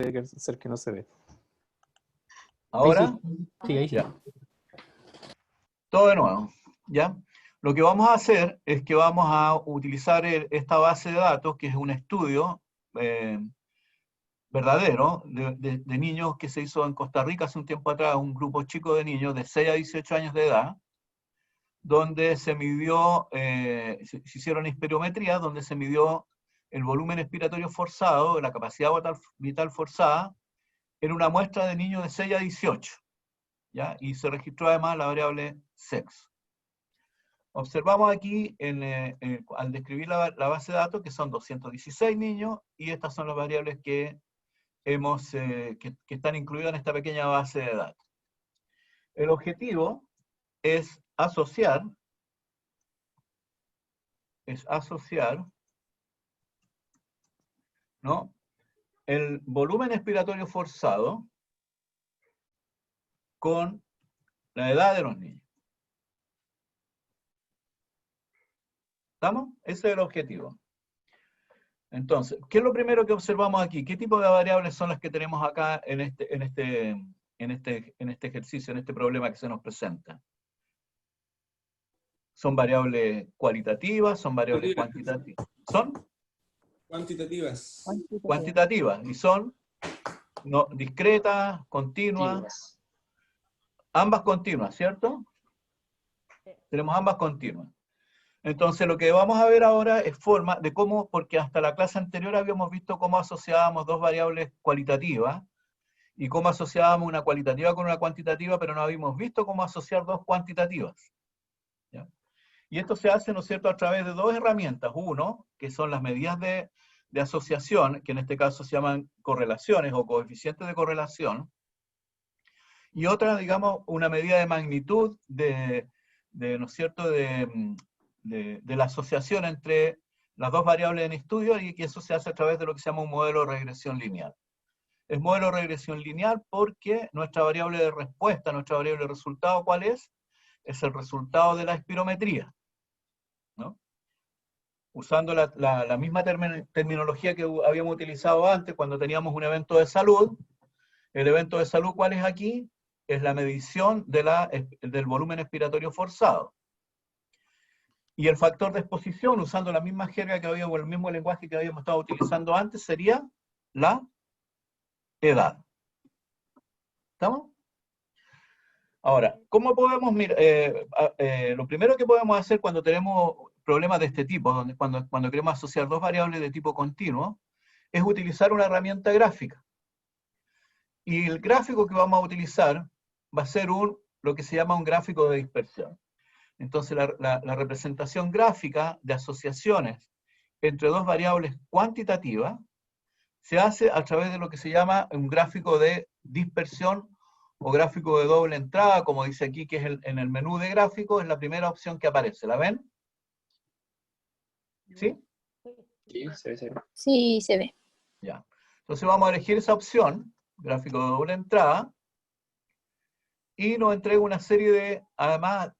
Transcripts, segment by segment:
ser que no se ve. ¿Ahora? Sí, ahí sí. Ya. Todo de nuevo, ¿ya? Lo que vamos a hacer es que vamos a utilizar esta base de datos, que es un estudio verdadero de niños que se hizo en Costa Rica hace un tiempo atrás, un grupo chico de niños de 6 a 18 años de edad, donde se midió, se hicieron espirometrías, donde se midió el volumen expiratorio forzado, la capacidad vital forzada, en una muestra de niños de 6 a 18, ¿ya? Y se registró además la variable sexo. Observamos aquí, al describir la base de datos, que son 216 niños, y estas son las variables que están incluidas en esta pequeña base de datos. El objetivo es asociar, ¿no?, el volumen expiratorio forzado con la edad de los niños. ¿Estamos? Ese es el objetivo. Entonces, ¿qué es lo primero que observamos aquí? ¿Qué tipo de variables son las que tenemos acá en este ejercicio, en este problema que se nos presenta? ¿Son variables cualitativas? ¿Son variables cuantitativas? ¿Son? Cuantitativas. Cuantitativas. ¿Y son discretas, continuas? Ambas continuas, ¿cierto? Tenemos ambas continuas. Entonces lo que vamos a ver ahora es forma de cómo, porque hasta la clase anterior habíamos visto cómo asociábamos dos variables cualitativas, y cómo asociábamos una cualitativa con una cuantitativa, pero no habíamos visto cómo asociar dos cuantitativas, ¿ya? Y esto se hace, ¿no es cierto?, a través de dos herramientas. Uno, que son las medidas de asociación, que en este caso se llaman correlaciones o coeficientes de correlación, y otra, digamos, una medida de magnitud ¿no es cierto?, de la asociación entre las dos variables en estudio, y que eso se hace a través de lo que se llama un modelo de regresión lineal. Es modelo de regresión lineal porque nuestra variable de respuesta, nuestra variable de resultado, ¿cuál es? Es el resultado de la espirometría, ¿no? Usando la misma terminología que habíamos utilizado antes cuando teníamos un evento de salud. El evento de salud, ¿cuál es aquí? Es la medición del volumen expiratorio forzado. Y el factor de exposición, usando la misma jerga que habíamos, o el mismo lenguaje que habíamos estado utilizando antes, sería la edad. ¿Estamos? Ahora, ¿cómo podemos lo primero que podemos hacer cuando tenemos problemas de este tipo, cuando queremos asociar dos variables de tipo continuo, es utilizar una herramienta gráfica. Y el gráfico que vamos a utilizar va a ser lo que se llama un gráfico de dispersión. Entonces, la representación gráfica de asociaciones entre dos variables cuantitativas se hace a través de lo que se llama un gráfico de dispersión o gráfico de doble entrada, como dice aquí, que es en el menú de gráfico, es la primera opción que aparece. ¿La ven? ¿Sí? Sí, se ve. Sí, se ve. Ya. Entonces vamos a elegir esa opción, gráfico de doble entrada, y nos entrega una serie de, además,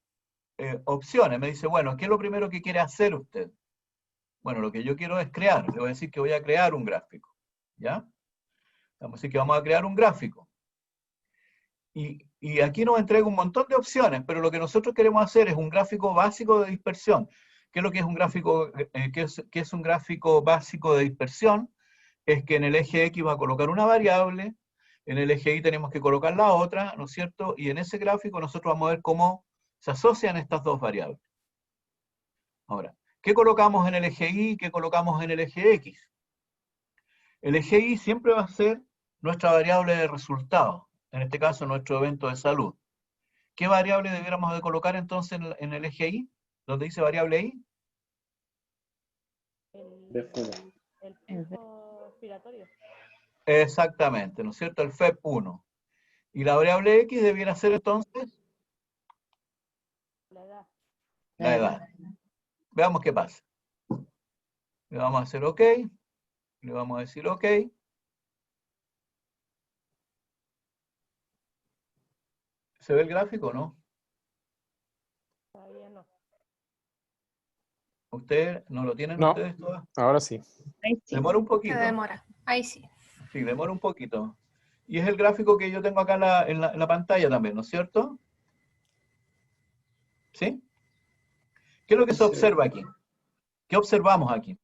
opciones. Me dice, bueno, ¿qué es lo primero que quiere hacer usted? Bueno, lo que yo quiero es crear. Le voy a decir que voy a crear un gráfico. ¿Ya? Vamos a decir que vamos a crear un gráfico. Y aquí nos entrega un montón de opciones, pero lo que nosotros queremos hacer es un gráfico básico de dispersión. ¿Qué es lo que es un gráfico, qué es un gráfico básico de dispersión? Es que en el eje X va a colocar una variable, en el eje Y tenemos que colocar la otra, ¿no es cierto? Y en ese gráfico nosotros vamos a ver cómo se asocian estas dos variables. Ahora, ¿qué colocamos en el eje Y y qué colocamos en el eje X? El eje Y siempre va a ser nuestra variable de resultado, en este caso nuestro evento de salud. ¿Qué variable debiéramos de colocar entonces en el eje Y? ¿Dónde dice variable Y? El flujo respiratorio. Exactamente, ¿no es cierto? El FEP1. ¿Y la variable X debiera ser entonces? La edad. La edad. Veamos qué pasa. Le vamos a hacer OK. Le vamos a decir OK. ¿Se ve el gráfico o no? Todavía no. ¿Ustedes no lo tienen No. ustedes todas? Ahora sí. Ahí sí. Demora un Se poquito. demora. Ahí sí. Sí, demora un poquito. Y es el gráfico que yo tengo acá en la pantalla también, ¿no es cierto? ¿Sí? ¿Qué es lo que se observa aquí? ¿Qué observamos aquí?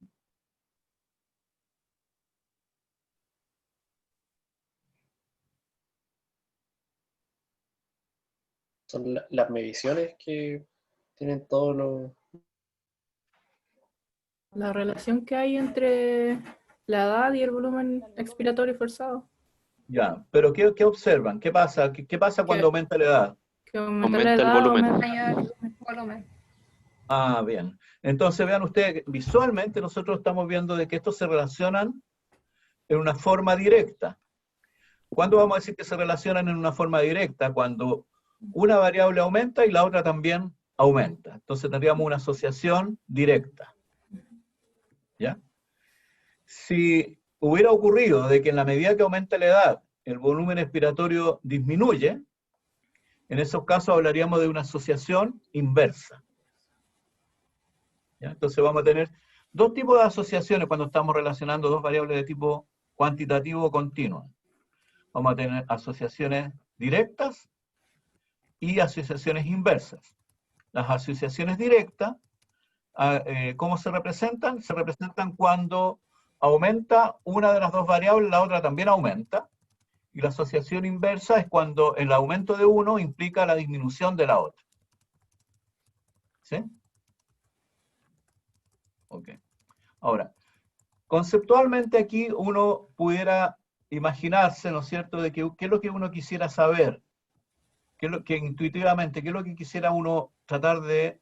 Son las mediciones que tienen todos los... La relación que hay entre la edad y el volumen expiratorio forzado. Ya, pero ¿qué observan? ¿Qué pasa? ¿Qué pasa cuando aumenta la edad? Que aumenta Aumenta la el edad, volumen. aumenta el volumen. Ah, bien. Entonces vean ustedes, visualmente nosotros estamos viendo de que estos se relacionan en una forma directa. ¿Cuándo vamos a decir que se relacionan en una forma directa? Cuando una variable aumenta y la otra también aumenta. Entonces tendríamos una asociación directa. ¿Ya? Si hubiera ocurrido de que en la medida que aumenta la edad, el volumen expiratorio disminuye, en esos casos hablaríamos de una asociación inversa. ¿Ya? Entonces vamos a tener dos tipos de asociaciones cuando estamos relacionando dos variables de tipo cuantitativo o continuo. Vamos a tener asociaciones directas y asociaciones inversas. Las asociaciones directas, ¿cómo se representan? Se representan cuando aumenta una de las dos variables, la otra también aumenta. Y la asociación inversa es cuando el aumento de uno implica la disminución de la otra. ¿Sí? Ok. Ahora, conceptualmente aquí uno pudiera imaginarse, ¿no es cierto?, de qué es lo que uno quisiera saber, qué es lo que intuitivamente, qué es lo que quisiera uno tratar de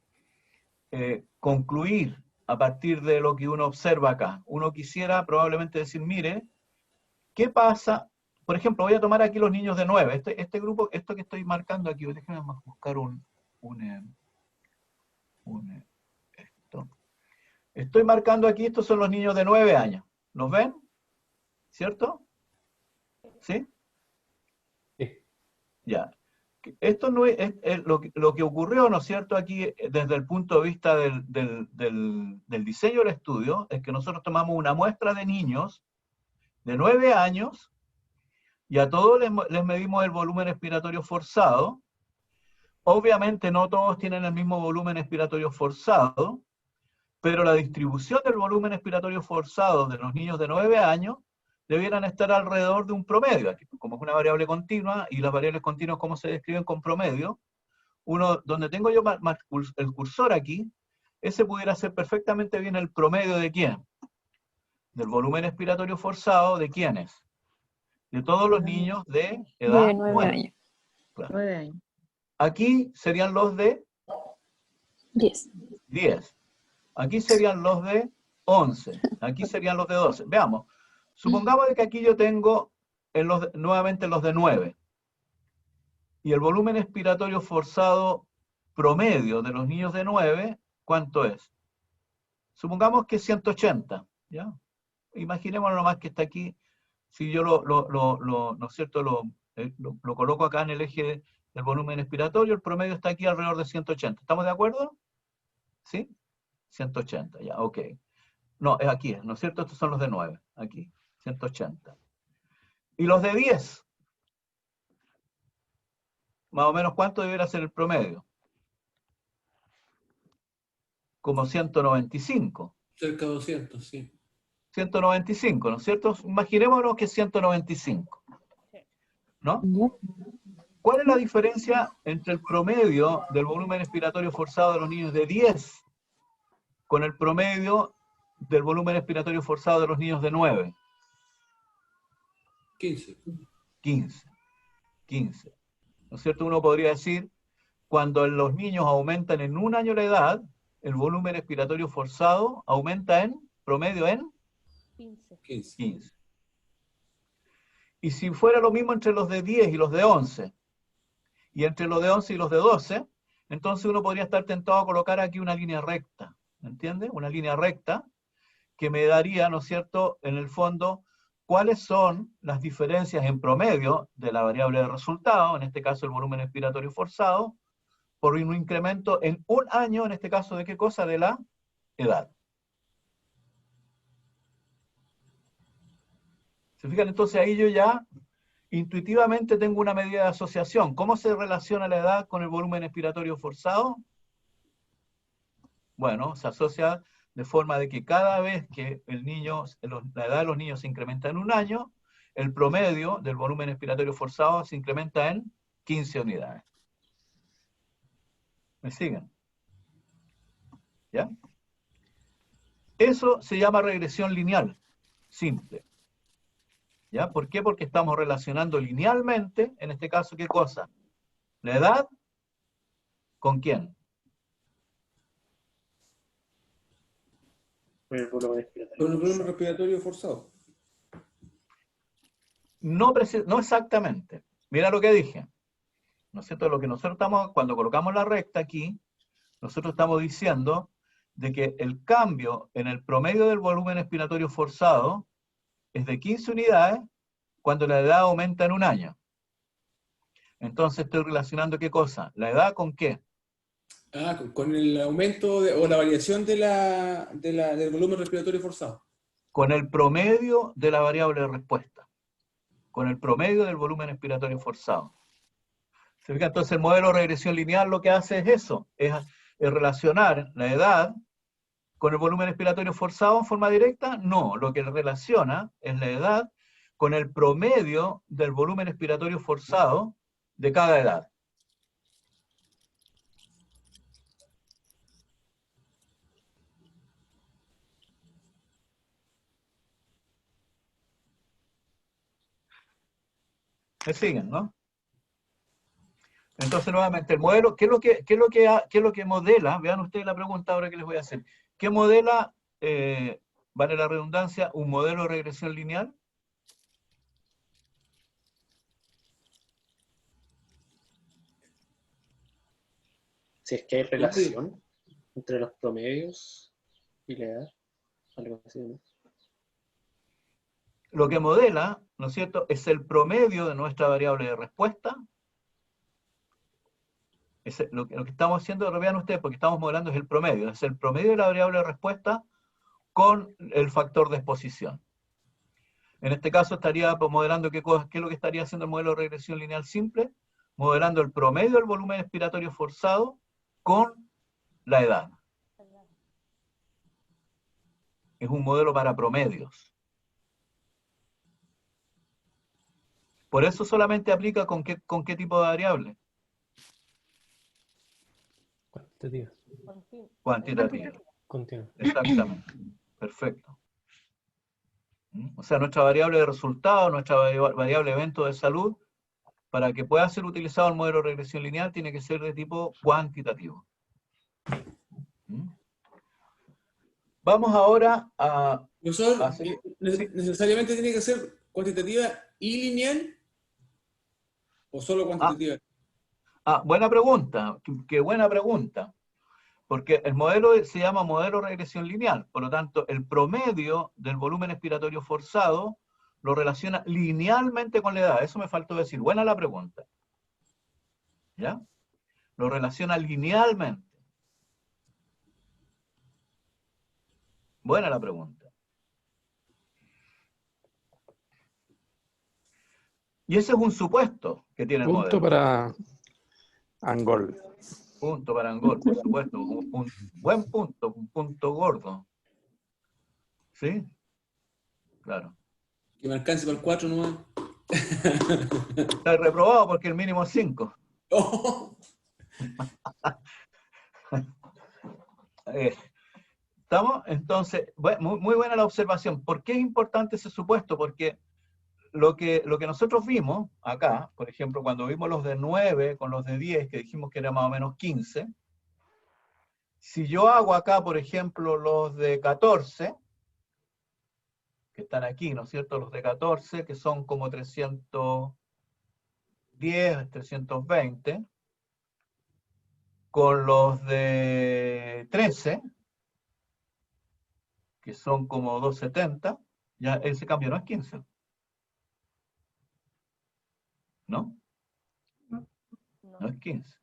concluir a partir de lo que uno observa acá. Uno quisiera probablemente decir, mire, ¿qué pasa? Por ejemplo, voy a tomar aquí los niños de 9. Este grupo, esto que estoy marcando aquí, déjenme buscar esto. Estoy marcando aquí, estos son los niños de 9 años. ¿Los ven? ¿Cierto? ¿Sí? Sí. Ya. Esto no es lo que ocurrió, ¿no es cierto?, aquí desde el punto de vista del diseño del estudio, es que nosotros tomamos una muestra de niños de 9 años y a todos les medimos el volumen expiratorio forzado. Obviamente no todos tienen el mismo volumen expiratorio forzado, pero la distribución del volumen expiratorio forzado de los niños de 9 años debieran estar alrededor de un promedio. Aquí, como es una variable continua, y las variables continuas, ¿cómo se describen? Con promedio. Donde tengo yo el cursor aquí, ese pudiera ser perfectamente bien el promedio de ¿quién? Del volumen expiratorio forzado, ¿de quiénes? De todos los niños de edad De 9 años. Claro. 9 años. Aquí serían los de 10. 10. Aquí serían los de 11. Aquí serían los de 12. Veamos. Supongamos que aquí yo tengo nuevamente los de 9. Y el volumen expiratorio forzado promedio de los niños de 9, ¿cuánto es? Supongamos que es 180. ¿Ya? Imaginémonos nomás que está aquí. Si yo ¿no es cierto? Lo coloco acá en el eje del volumen expiratorio, el promedio está aquí alrededor de 180. ¿Estamos de acuerdo? ¿Sí? 180, ya, ok. No, es aquí, ¿no es cierto? Estos son los de 9, aquí, 180. ¿Y los de 10? Más o menos, ¿cuánto debería ser el promedio? Como 195. Cerca de 200, sí. 195, ¿no es cierto? Imaginémonos que es 195. ¿No? ¿Cuál es la diferencia entre el promedio del volumen expiratorio forzado de los niños de 10 con el promedio del volumen expiratorio forzado de los niños de 9? 15. 15. ¿No es cierto? Uno podría decir, cuando los niños aumentan en un año la edad, el volumen expiratorio forzado aumenta en promedio en 15. 15. Y si fuera lo mismo entre los de 10 y los de 11, y entre los de 11 y los de 12, entonces uno podría estar tentado a colocar aquí una línea recta, ¿me entiende? Una línea recta que me daría, ¿no es cierto?, en el fondo, cuáles son las diferencias en promedio de la variable de resultado, en este caso el volumen expiratorio forzado, por un incremento en un año, en este caso, ¿de qué cosa? De la edad. ¿Se fijan? Entonces ahí yo ya intuitivamente tengo una medida de asociación. ¿Cómo se relaciona la edad con el volumen expiratorio forzado? Bueno, se asocia de forma de que cada vez que la edad de los niños se incrementa en un año, el promedio del volumen expiratorio forzado se incrementa en 15 unidades. ¿Me siguen? ¿Ya? Eso se llama regresión lineal, simple. ¿Ya? ¿Por qué? Porque estamos relacionando linealmente, en este caso, ¿qué cosa? La edad, ¿con quién? Con el volumen expiratorio. Con el volumen respiratorio forzado. No exactamente. Mira lo que dije. ¿No es cierto? Lo que nosotros estamos, cuando colocamos la recta aquí, nosotros estamos diciendo de que el cambio en el promedio del volumen expiratorio forzado es de 15 unidades cuando la edad aumenta en un año. Entonces estoy relacionando ¿qué cosa? ¿La edad con qué? Ah, con el aumento o la variación del volumen respiratorio forzado. Con el promedio de la variable de respuesta. Con el promedio del volumen expiratorio forzado. ¿Se fija? Entonces el modelo de regresión lineal lo que hace es eso, es relacionar la edad con el volumen expiratorio forzado en forma directa. No, lo que relaciona es la edad con el promedio del volumen expiratorio forzado de cada edad. ¿Me siguen, no? Entonces, nuevamente, el modelo, ¿qué es lo que modela? Vean ustedes la pregunta ahora que les voy a hacer. ¿Qué modela, vale la redundancia, un modelo de regresión lineal? Si es que hay relación entre los promedios y la edad, algo así, ¿no? Lo que modela, ¿no es cierto?, es el promedio de nuestra variable de respuesta. Lo que estamos haciendo, vean ustedes, porque estamos modelando es el promedio. Es el promedio de la variable de respuesta con el factor de exposición. En este caso estaría modelando qué es lo que estaría haciendo el modelo de regresión lineal simple, modelando el promedio del volumen expiratorio forzado con la edad. Es un modelo para promedios. Por eso solamente aplica con qué tipo de variable. Cuantitativa. Cuantitativa. Continua. Exactamente. Perfecto. O sea, nuestra variable de resultado, nuestra variable evento de salud, para que pueda ser utilizado el modelo de regresión lineal, tiene que ser de tipo cuantitativo. Vamos ahora a... Profesor, Sí. ¿necesariamente tiene que ser cuantitativa y lineal? ¿O solo cuantitativa? Buena pregunta. Qué buena pregunta. Porque el modelo se llama modelo de regresión lineal. Por lo tanto, el promedio del volumen expiratorio forzado lo relaciona linealmente con la edad. Eso me faltó decir. Buena la pregunta. ¿Ya? Lo relaciona linealmente. Buena la pregunta. Y ese es un supuesto que tiene el modelo. Punto para Angol. Punto para Angol, por supuesto. Un buen punto, un punto gordo. ¿Sí? Claro. Que me alcance para el 4 nomás. Está reprobado porque el mínimo es 5. Oh. ¿Estamos? Entonces, muy buena la observación. ¿Por qué es importante ese supuesto? Porque lo que nosotros vimos acá, por ejemplo, cuando vimos los de 9 con los de 10, que dijimos que era más o menos 15, si yo hago acá, por ejemplo, los de 14, que están aquí, ¿no es cierto? Los de 14, que son como 310, 320, con los de 13, que son como 270, ya ese cambio no es 15. ¿No? No es 15.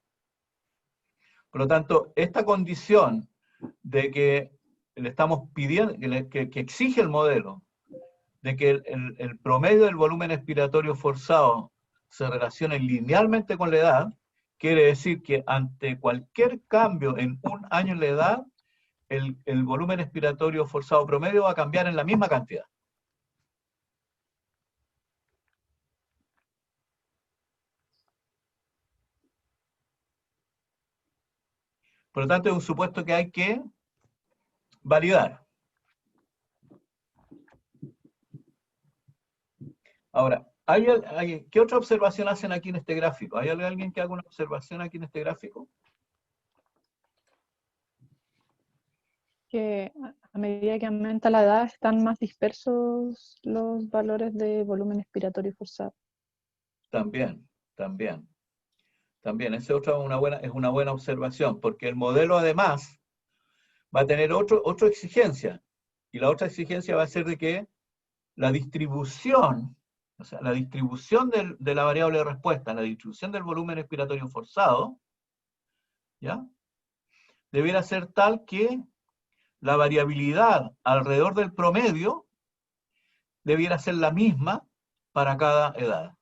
Por lo tanto, esta condición de que le estamos pidiendo, que exige el modelo, de que el promedio del volumen expiratorio forzado se relacione linealmente con la edad, quiere decir que ante cualquier cambio en un año en la edad, el volumen expiratorio forzado promedio va a cambiar en la misma cantidad. Por lo tanto, es un supuesto que hay que validar. Ahora, ¿qué otra observación hacen aquí en este gráfico? ¿Hay alguien que haga una observación aquí en este gráfico? Que a medida que aumenta la edad están más dispersos los valores de volumen expiratorio forzado. También. Esa es una buena observación, porque el modelo además va a tener otra exigencia, y la otra exigencia va a ser de que la distribución, o sea, la distribución de la variable de respuesta, la distribución del volumen expiratorio forzado, ¿ya? Debiera ser tal que la variabilidad alrededor del promedio debiera ser la misma para cada edad.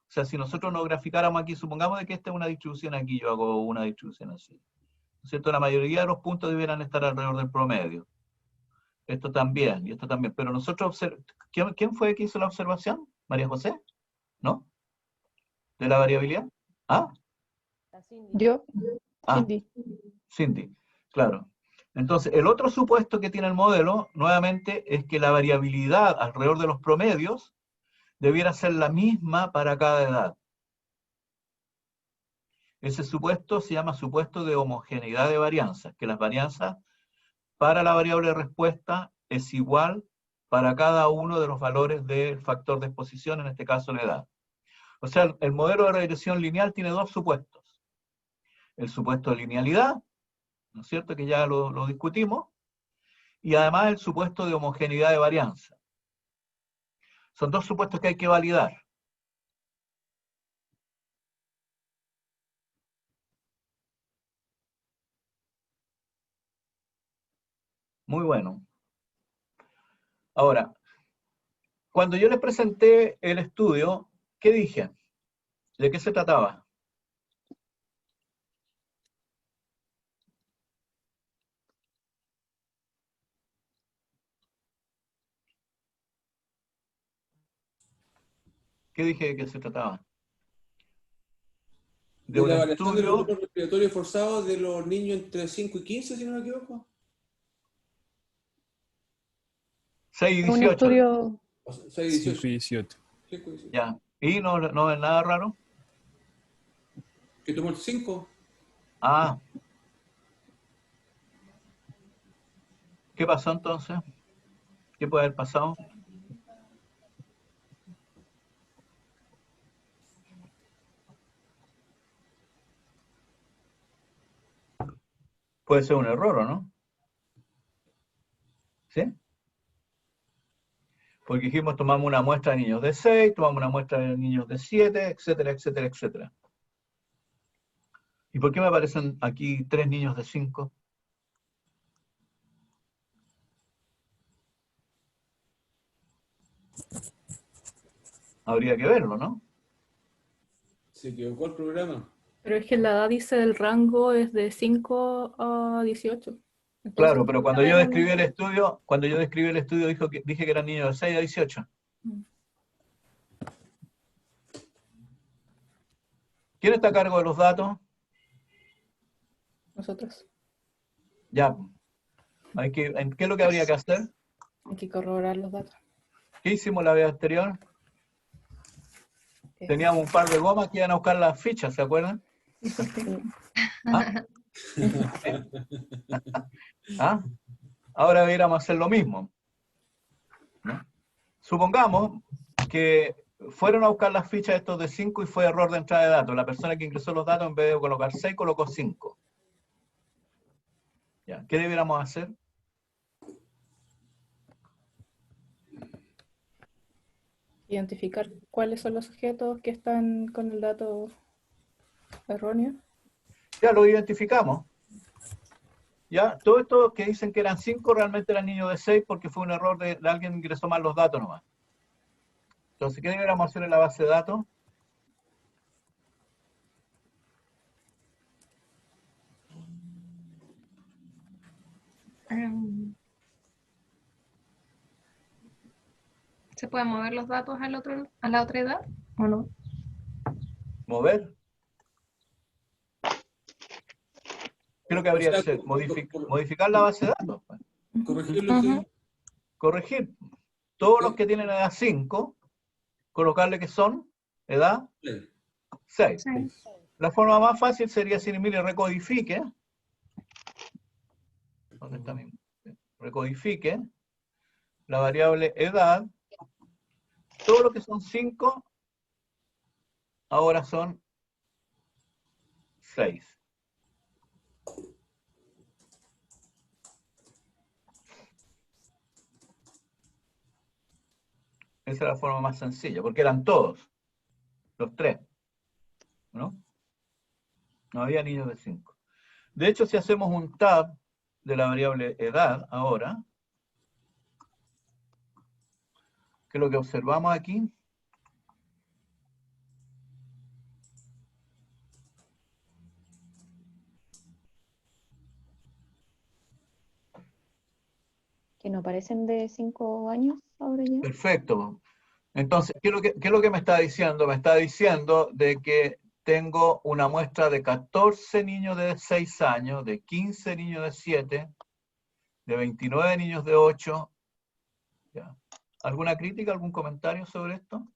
O sea, si nosotros nos graficáramos aquí, supongamos de que esta es una distribución aquí, yo hago una distribución así. ¿No es cierto? La mayoría de los puntos debieran estar alrededor del promedio. Esto también, y esto también. Pero nosotros observamos... ¿Quién fue que hizo la observación? ¿María José? ¿No? ¿De la variabilidad? ¿Ah? La Cindy. Yo, Ah, Cindy. Cindy, claro. Entonces, el otro supuesto que tiene el modelo, nuevamente, es que la variabilidad alrededor de los promedios debiera ser la misma para cada edad. Ese supuesto se llama supuesto de homogeneidad de varianzas, que las varianzas para la variable de respuesta es igual para cada uno de los valores del factor de exposición, en este caso la edad. O sea, el modelo de regresión lineal tiene dos supuestos. El supuesto de linealidad, ¿no es cierto?, que ya lo discutimos, y además el supuesto de homogeneidad de varianza. Son dos supuestos que hay que validar. Muy bueno. Ahora, cuando yo les presenté el estudio, ¿qué dije? ¿De qué se trataba? ¿Qué dije de qué se trataba? De un la variación del estudio, volumen respiratorio forzado de los niños entre 5 y 15, si no me equivoco. 6 y Es un 18. estudio, O sea, 6 y 18. 5 y 18. 5 y 18. Ya. ¿Y no ven nada raro? ¿Que tomó el 5? Ah. ¿Qué pasó entonces? ¿Qué puede haber pasado? Puede ser un error, ¿o no? ¿Sí? Porque dijimos, tomamos una muestra de niños de 6, tomamos una muestra de niños de 7, etcétera, etcétera, etcétera. ¿Y por qué me aparecen aquí 3 niños de 5? Habría que verlo, ¿no? Se equivocó el programa. pero es que la edad dice el rango es de 5 a 18. Entonces, Claro, pero cuando yo describí el estudio, dije que eran niños de 6 a 18. ¿Quién está a cargo de los datos? nosotros Ya. ¿Qué es lo que habría que hacer? hay que corroborar los datos. ¿Qué hicimos la vez anterior? Teníamos un par de gomas que iban a buscar las fichas, ¿se acuerdan? ¿Ah? ¿Ah? Ahora deberíamos hacer lo mismo, ¿no? Supongamos que fueron a buscar las fichas estos de 5 y fue error de entrada de datos. La persona que ingresó los datos, en vez de colocar 6, colocó 5. ¿Ya? ¿Qué debiéramos hacer? Identificar cuáles son los objetos que están con el dato erróneo. Ya lo identificamos. Ya, todo esto que dicen que eran 5 realmente eran niños de 6 porque fue un error de alguien que ingresó mal los datos nomás. Entonces, ¿qué deberíamos hacer en la base de datos? ¿Se pueden mover los datos a la otra edad o no? ¿Mover? ¿Qué es lo que habría que O sea, hacer? Modificar la base de datos. Pues. Corregirlo, sí. Corregir. Todos los que tienen edad 5, colocarle que son edad Sí. 6. Sí. La forma más fácil sería si mire recodifique. ¿Dónde está mi? Recodifique la variable edad. Todo lo que son 5 ahora son 6. Esa es la forma más sencilla, porque eran todos, los 3, ¿no? No había niños de 5. De hecho, si hacemos un tab de la variable edad ahora, que es lo que observamos aquí, Que no parecen de 5 años ahora ya. perfecto. Entonces, ¿qué es lo que me está diciendo? Me está diciendo de que tengo una muestra de 14 niños de 6 años, de 15 niños de 7, de 29 niños de 8. ¿Ya? ¿Alguna crítica, algún comentario sobre esto?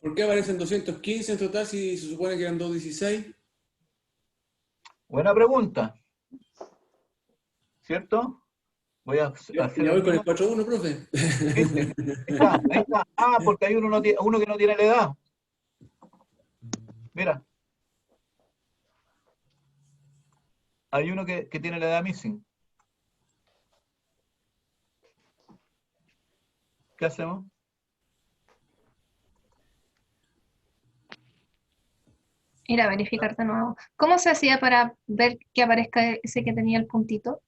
¿Por qué aparecen 215 en total si se supone que eran 216? Buena pregunta. ¿Cierto? Voy a Ya hacer voy el con el mismo. 4-1, profe. ¿Viste? Ahí está. Ah, porque hay uno que no tiene la edad. Mira. Hay uno que tiene la edad missing. ¿Qué hacemos? Ir a verificar de nuevo. ¿Cómo se hacía para ver que aparezca ese que tenía el puntito?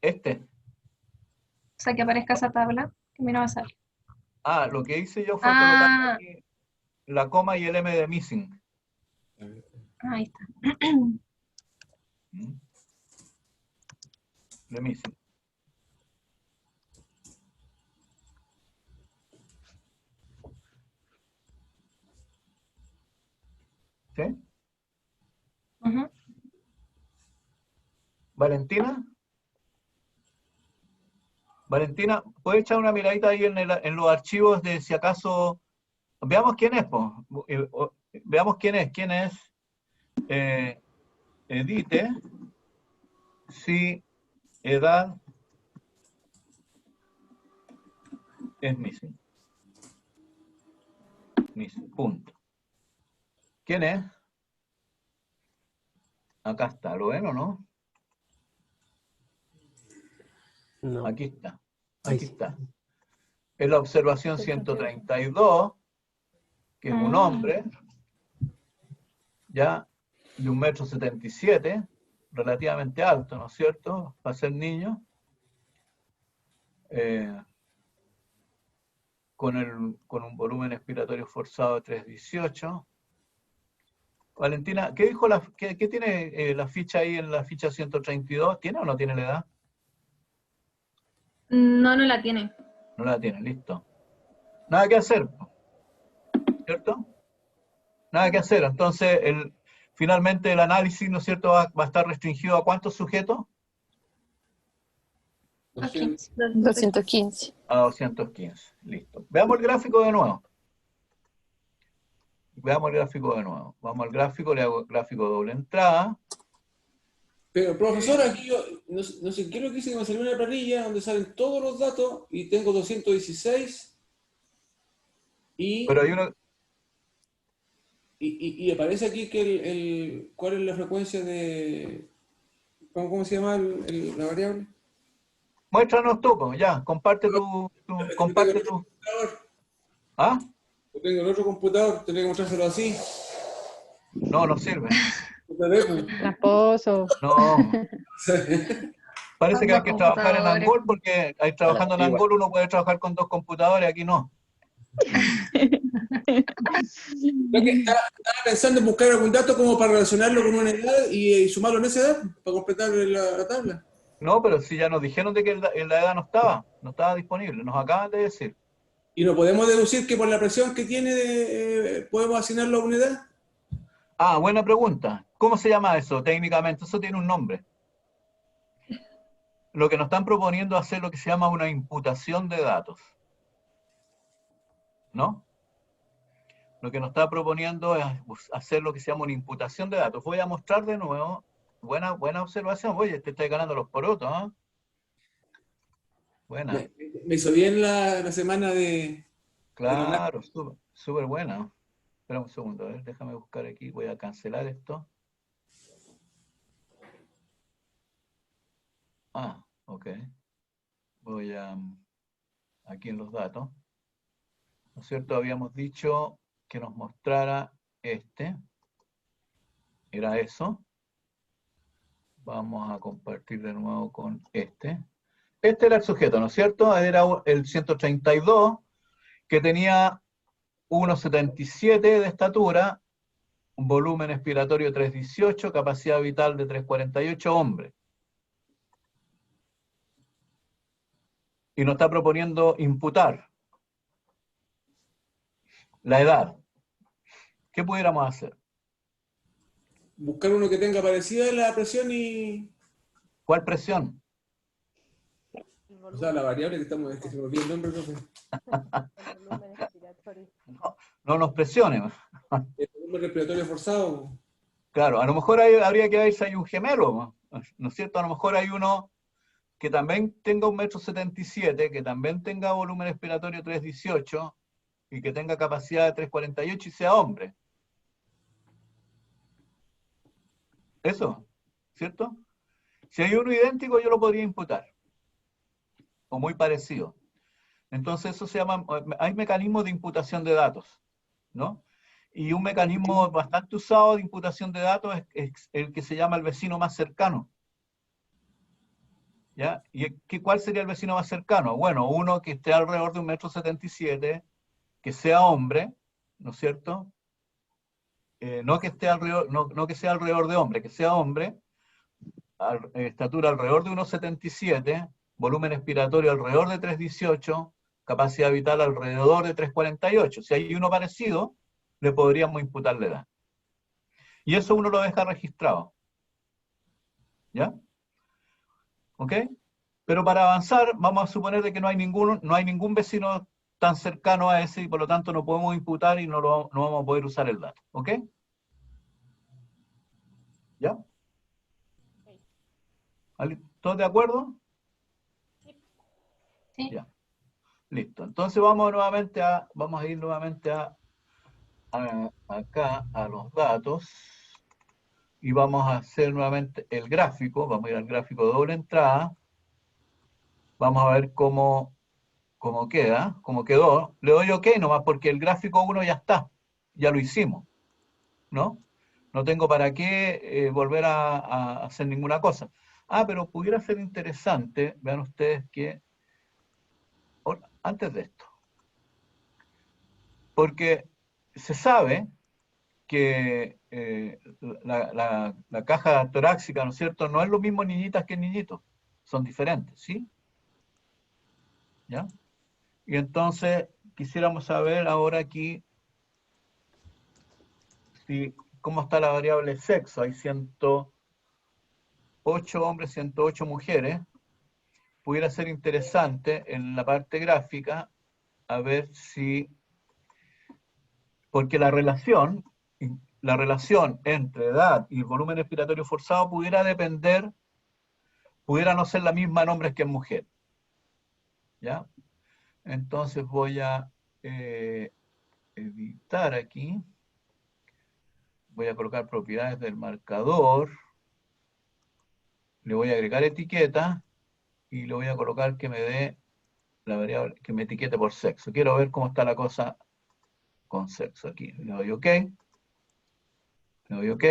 Este. O sea, que aparezca esa tabla, que a mí no me sale. Ah, lo que hice yo fue colocar Ah, aquí la coma y el M de missing. ahí está. De missing. ¿Sí? Ujú. ¿Valentina? Valentina, ¿puedes echar una miradita ahí en los archivos de si acaso... Veamos quién es, po. Veamos quién es. Edite si edad es missing. Missing, punto. ¿Quién es? Acá está, ¿lo ven o no? No. Aquí está. Ahí Aquí sí. está. Es la observación 132, que es un hombre, ya, de 1,77 m, relativamente alto, ¿no es cierto? Para ser niño. Con un volumen expiratorio forzado de 318. Valentina, ¿qué dijo qué tiene la ficha ahí en la ficha 132? ¿Tiene o no tiene la edad? No, no la tiene. No la tiene, listo. Nada que hacer, ¿cierto? Nada que hacer. Entonces, finalmente el análisis, ¿no es cierto?, va a estar restringido a ¿cuántos sujetos? 215. A 215. Listo. Veamos el gráfico de nuevo. Veamos el gráfico de nuevo. Vamos al gráfico, le hago gráfico doble entrada. Pero, profesor, aquí yo no sé qué es lo que hice, que me salió una planilla donde salen todos los datos y tengo 216 y, Pero hay uno... y aparece aquí que ¿cuál es la frecuencia de... ¿Cómo se llama la variable? Muéstranos tú, pues, ya. Comparte comparte tu... ¿Ah? Yo tengo el otro computador, tendría que mostrárselo así. No, no sirve. Tramposo. No. Parece que hay que trabajar en computadores. Angol, porque ahí trabajando en antigua. Angol uno puede trabajar con 2 computadores, aquí no. Lo que estaba pensando en buscar algún dato como para relacionarlo con una edad y sumarlo en esa edad, para completar la tabla. No, pero si ya nos dijeron de que en la edad no estaba disponible, nos acaban de decir. Y no podemos deducir que por la presión que tiene podemos asignarlo a una edad. Ah, buena pregunta. ¿Cómo se llama eso técnicamente? Eso tiene un nombre. Lo que nos están proponiendo es hacer lo que se llama una imputación de datos. ¿No? Lo que nos está proponiendo es hacer lo que se llama una imputación de datos. Voy a mostrar de nuevo. Buena observación. Oye, te estás ganando los porotos, ¿eh? Buena. Me hizo bien la semana de... Claro, súper buena. Espera un segundo, a ver, déjame buscar aquí. Voy a cancelar esto. Ah, ok. Voy a... aquí en los datos. ¿No es cierto? Habíamos dicho que nos mostrara este. Era eso. Vamos a compartir de nuevo con este. Este era el sujeto, ¿no es cierto? Era el 132, que tenía 1,77 de estatura, un volumen expiratorio 3,18, capacidad vital de 3,48, hombre. Y nos está proponiendo imputar la edad. ¿Qué pudiéramos hacer? Buscar uno que tenga parecida la presión y... ¿Cuál presión? O sea, la variable que estamos... Es que se me olvidó el nombre, profe. El volumen expiratorio. No nos presione. El volumen respiratorio forzado. Claro, a lo mejor habría que ver si hay un gemelo, ¿no es cierto? A lo mejor hay uno que también tenga 1,77 m, que también tenga volumen expiratorio 3,18 y que tenga capacidad de 3,48 y sea hombre. Eso, ¿cierto? Si hay uno idéntico, yo lo podría imputar. O muy parecido. Entonces eso se llama, hay mecanismos de imputación de datos, ¿no? Y un mecanismo bastante usado de imputación de datos es el que se llama el vecino más cercano. ¿Ya? ¿Y cuál sería el vecino más cercano? Bueno, uno que esté alrededor de 1,77 m, que sea hombre, ¿no es cierto? No que esté alrededor, no que sea alrededor de hombre, que sea hombre, estatura alrededor de 1,77 m, volumen expiratorio alrededor de 3,18, capacidad vital alrededor de 3,48. Si hay uno parecido, le podríamos imputar la edad. Y eso uno lo deja registrado. ¿Ya? ¿Ok? Pero para avanzar, vamos a suponer de que no hay ningún vecino tan cercano a ese y por lo tanto no podemos imputar y no vamos a poder usar el dato. ¿Ok? ¿Ya? ¿Todos de acuerdo? Sí. Ya. Listo. Entonces vamos a ir nuevamente acá a los datos y vamos a hacer nuevamente el gráfico. Vamos a ir al gráfico de doble entrada. Vamos a ver cómo queda, cómo quedó. Le doy OK nomás porque el gráfico 1 ya está. Ya lo hicimos. ¿No? No tengo para qué volver a hacer ninguna cosa. Ah, pero pudiera ser interesante, vean ustedes que, antes de esto, porque se sabe que la caja torácica, ¿no es cierto?, no es lo mismo en niñitas que en niñitos, son diferentes, ¿sí? ¿Ya? Y entonces quisiéramos saber ahora aquí cómo está la variable sexo. Hay 108 hombres, 108 mujeres. Pudiera ser interesante en la parte gráfica a ver si, porque la relación entre edad y volumen respiratorio forzado pudiera no ser la misma en hombres que en mujeres. ¿Ya? Entonces voy a editar aquí. Voy a colocar propiedades del marcador. Le voy a agregar etiqueta y le voy a colocar que me dé la variable, que me etiquete por sexo. Quiero ver cómo está la cosa con sexo aquí. Le doy OK. Le doy OK.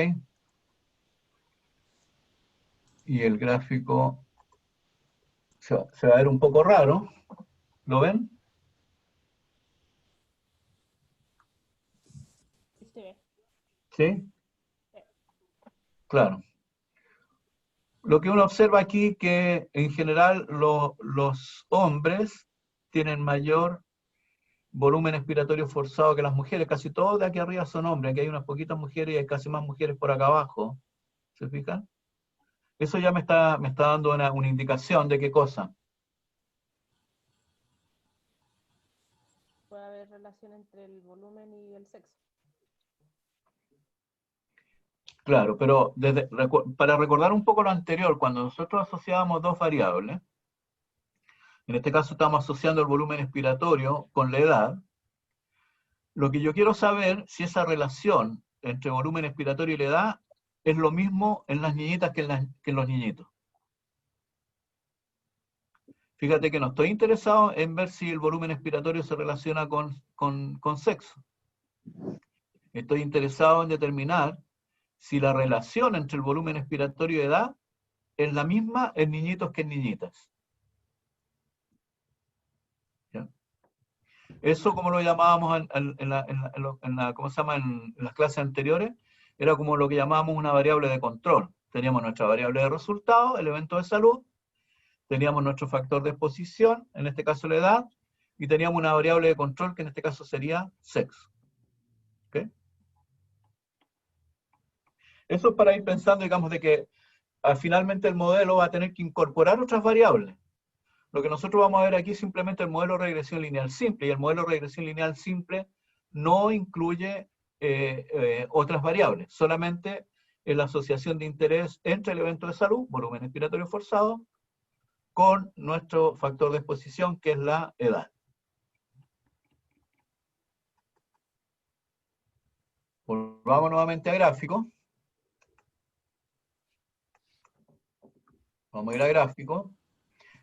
Y el gráfico se va a ver un poco raro. ¿Lo ven? Sí se ve. ¿Sí? Claro. Lo que uno observa aquí que en general los hombres tienen mayor volumen expiratorio forzado que las mujeres. Casi todos de aquí arriba son hombres. Aquí hay unas poquitas mujeres y hay casi más mujeres por acá abajo. ¿Se fijan? Eso ya me está dando una indicación de qué cosa. Puede haber relación entre el volumen y el sexo. Claro, pero para recordar un poco lo anterior, cuando nosotros asociábamos dos variables, en este caso estamos asociando el volumen expiratorio con la edad, lo que yo quiero saber si esa relación entre volumen expiratorio y la edad es lo mismo en las niñitas que en los niñitos. Fíjate que no estoy interesado en ver si el volumen expiratorio se relaciona con sexo. Estoy interesado en determinar si la relación entre el volumen expiratorio y edad es la misma en niñitos que en niñitas. ¿Ya? Eso, como lo llamábamos ¿cómo se llama? En las clases anteriores, era como lo que llamábamos una variable de control. Teníamos nuestra variable de resultado, el evento de salud, teníamos nuestro factor de exposición, en este caso la edad, y teníamos una variable de control que en este caso sería sexo. ¿Okay? Eso es para ir pensando, digamos, de que finalmente el modelo va a tener que incorporar otras variables. Lo que nosotros vamos a ver aquí es simplemente el modelo de regresión lineal simple, y el modelo de regresión lineal simple no incluye otras variables, solamente la asociación de interés entre el evento de salud, volumen expiratorio forzado, con nuestro factor de exposición, que es la edad. Volvamos nuevamente a gráfico. Vamos a ir a gráfico.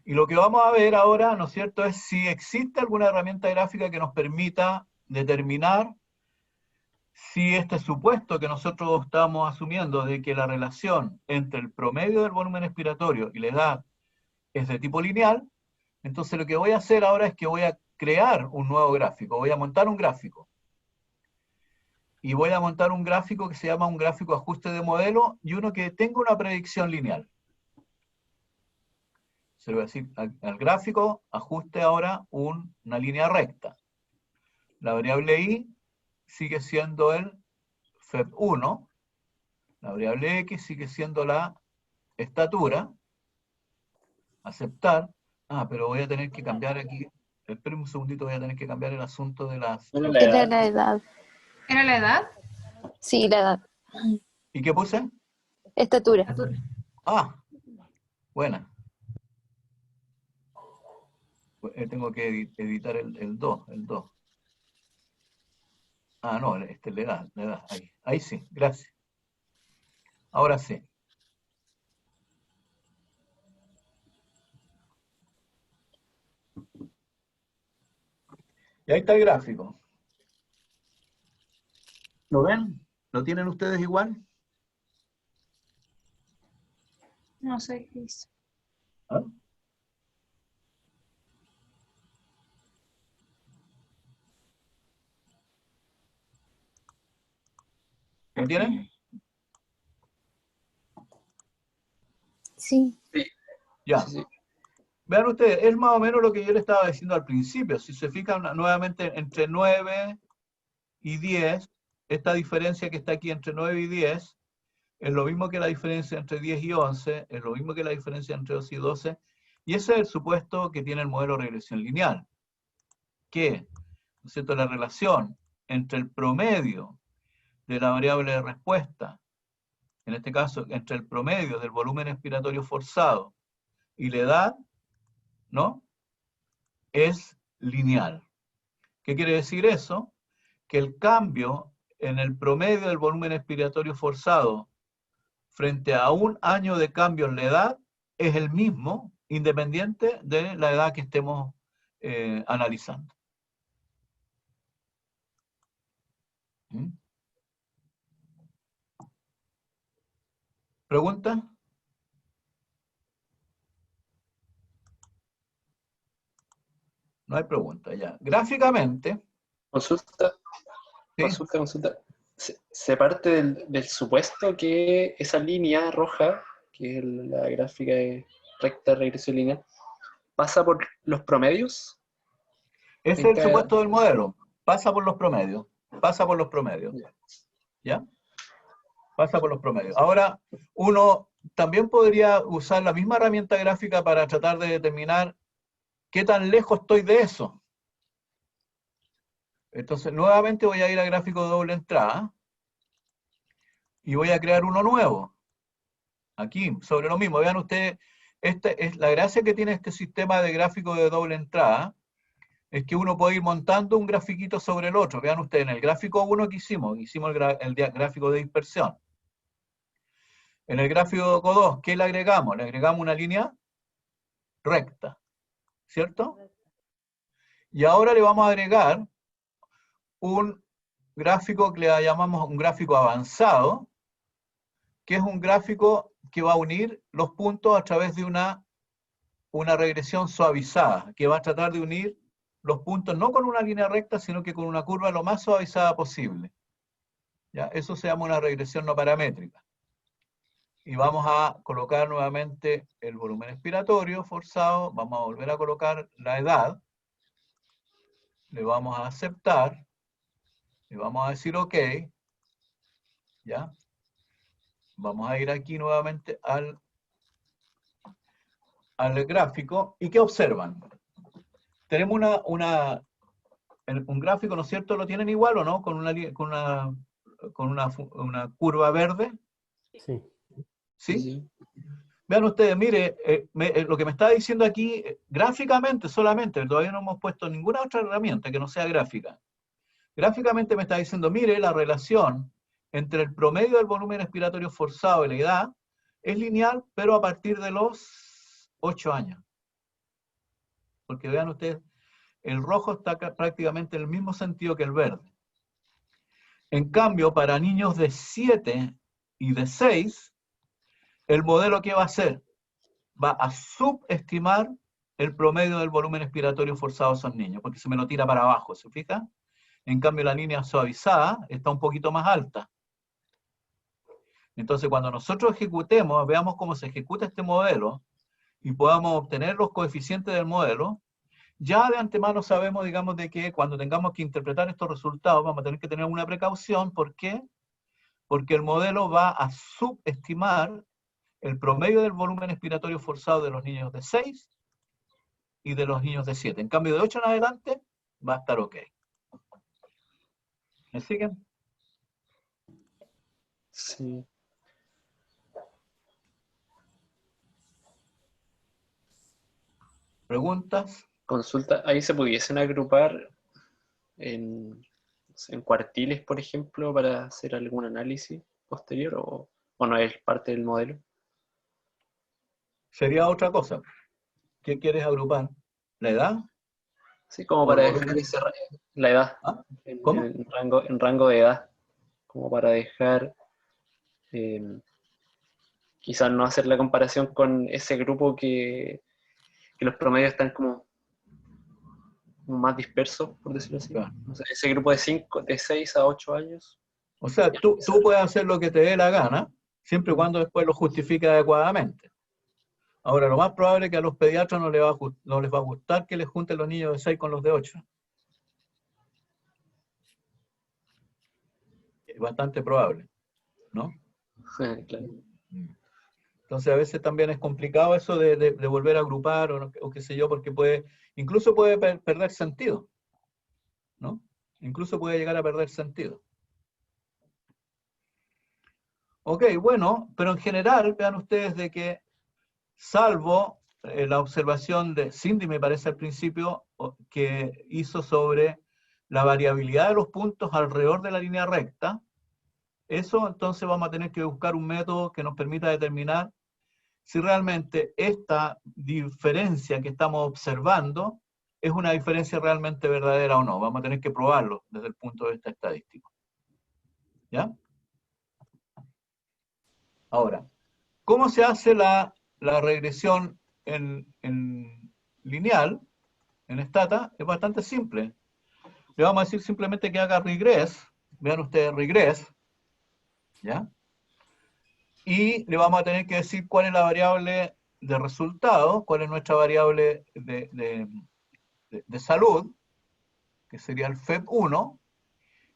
Y lo que vamos a ver ahora, ¿no es cierto?, es si existe alguna herramienta gráfica que nos permita determinar si este supuesto que nosotros estamos asumiendo de que la relación entre el promedio del volumen expiratorio y la edad es de tipo lineal. Entonces lo que voy a hacer ahora es que voy a crear un nuevo gráfico, voy a montar un gráfico. Y voy a montar un gráfico que se llama un gráfico ajuste de modelo y uno que tenga una predicción lineal. Se lo voy a decir al gráfico, ajuste ahora una línea recta. La variable y sigue siendo el FEB1, la variable x sigue siendo la estatura, aceptar. Pero voy a tener que cambiar aquí, esperen un segundito, voy a tener que cambiar el asunto de las... Bueno, la Era edad. la edad. ¿Era la edad? Sí, la edad. ¿Y qué puse? Estatura. Buena. Tengo que editar el 2, el 2. No, la edad, ahí sí, gracias. Ahora sí. Y ahí está el gráfico. ¿Lo ven? ¿Lo tienen ustedes igual? No sé qué hizo. ¿Ah? ¿Lo tienen? Sí. Ya. Sí, sí. Vean ustedes, es más o menos lo que yo les estaba diciendo al principio. Si se fijan nuevamente entre 9 y 10, esta diferencia que está aquí entre 9 y 10, es lo mismo que la diferencia entre 10 y 11, es lo mismo que la diferencia entre 2 y 12, y ese es el supuesto que tiene el modelo de regresión lineal, que, ¿no es cierto?, la relación entre el promedio de la variable de respuesta, en este caso, entre el promedio del volumen expiratorio forzado y la edad, ¿no?, es lineal. ¿Qué quiere decir eso? Que el cambio en el promedio del volumen expiratorio forzado frente a un año de cambio en la edad es el mismo, independiente de la edad que estemos analizando. ¿Mm? ¿Pregunta? No hay pregunta, ya. Gráficamente, Consulta, ¿sí? consulta. Se parte del supuesto que esa línea roja, que es la gráfica de recta regresión lineal, pasa por los promedios. Ese es En el cada- supuesto del modelo. Pasa por los promedios. Pasa por los promedios. ¿Ya? Pasa por los promedios. Ahora, uno también podría usar la misma herramienta gráfica para tratar de determinar qué tan lejos estoy de eso. Entonces, nuevamente voy a ir al gráfico de doble entrada y voy a crear uno nuevo. Aquí, sobre lo mismo. Vean ustedes, esta es la gracia que tiene este sistema de gráfico de doble entrada, es que uno puede ir montando un grafiquito sobre el otro. Vean ustedes, en el gráfico 1 que hicimos el gráfico de dispersión. En el gráfico 2, ¿qué le agregamos? Le agregamos una línea recta, ¿cierto? Y ahora le vamos a agregar un gráfico que le llamamos un gráfico avanzado, que es un gráfico que va a unir los puntos a través de una regresión suavizada, que va a tratar de unir los puntos no con una línea recta, sino que con una curva lo más suavizada posible. ¿Ya? Eso se llama una regresión no paramétrica. Y vamos a colocar nuevamente el volumen expiratorio forzado, vamos a volver a colocar la edad, le vamos a aceptar, le vamos a decir OK, ¿ya? Vamos a ir aquí nuevamente al gráfico, ¿y qué observan? Tenemos un gráfico, ¿no es cierto? ¿Lo tienen igual o no? Con una curva verde. Sí. ¿Sí? Vean ustedes, mire, lo que me está diciendo aquí, gráficamente solamente, todavía no hemos puesto ninguna otra herramienta que no sea gráfica. Gráficamente me está diciendo, mire, la relación entre el promedio del volumen expiratorio forzado y la edad es lineal, pero a partir de los 8 años. Porque vean ustedes, el rojo está prácticamente en el mismo sentido que el verde. En cambio, para niños de 7 y de 6, el modelo ¿qué va a hacer? Va a subestimar el promedio del volumen expiratorio forzado a esos niños, porque se me lo tira para abajo, ¿se fija? En cambio, la línea suavizada está un poquito más alta. Entonces, cuando nosotros ejecutemos, veamos cómo se ejecuta este modelo y podamos obtener los coeficientes del modelo, ya de antemano sabemos, digamos, de que cuando tengamos que interpretar estos resultados vamos a tener que tener una precaución. ¿Por qué? Porque el modelo va a subestimar el promedio del volumen expiratorio forzado de los niños de 6 y de los niños de 7. En cambio, de 8 en adelante va a estar OK. ¿Me siguen? Sí. ¿Preguntas? Consulta, ahí se pudiesen agrupar en cuartiles, por ejemplo, para hacer algún análisis posterior, o no es parte del modelo. Sería otra cosa. ¿Qué quieres agrupar? ¿La edad? Sí, como ¿O para el dejar volumen? la edad, ¿Ah? ¿Cómo? en rango de edad, como para dejar, quizás no hacer la comparación con ese grupo que los promedios están como más dispersos, por decirlo así. Claro. O sea, ese grupo de 6 a 8 años. O sea, tú puedes hacer lo que te dé la gana, siempre y cuando después lo justifique adecuadamente. Ahora, lo más probable es que a los pediatras no les va a gustar que les junten los niños de 6 con los de 8. Es bastante probable, ¿no? Claro. Entonces, a veces también es complicado eso de volver a agrupar o qué sé yo, porque incluso puede perder sentido, ¿no? Incluso puede llegar a perder sentido. Ok, bueno, pero en general, vean ustedes de que, salvo la observación de Cindy, me parece al principio, que hizo sobre la variabilidad de los puntos alrededor de la línea recta, eso entonces vamos a tener que buscar un método que nos permita determinar si realmente esta diferencia que estamos observando es una diferencia realmente verdadera o no. Vamos a tener que probarlo desde el punto de vista estadístico. ¿Ya? Ahora, ¿cómo se hace la regresión en lineal, en en Stata es bastante simple. Le vamos a decir simplemente que haga regress, vean ustedes regress, ¿ya? Y le vamos a tener que decir cuál es la variable de resultado, cuál es nuestra variable de salud, que sería el FEP1,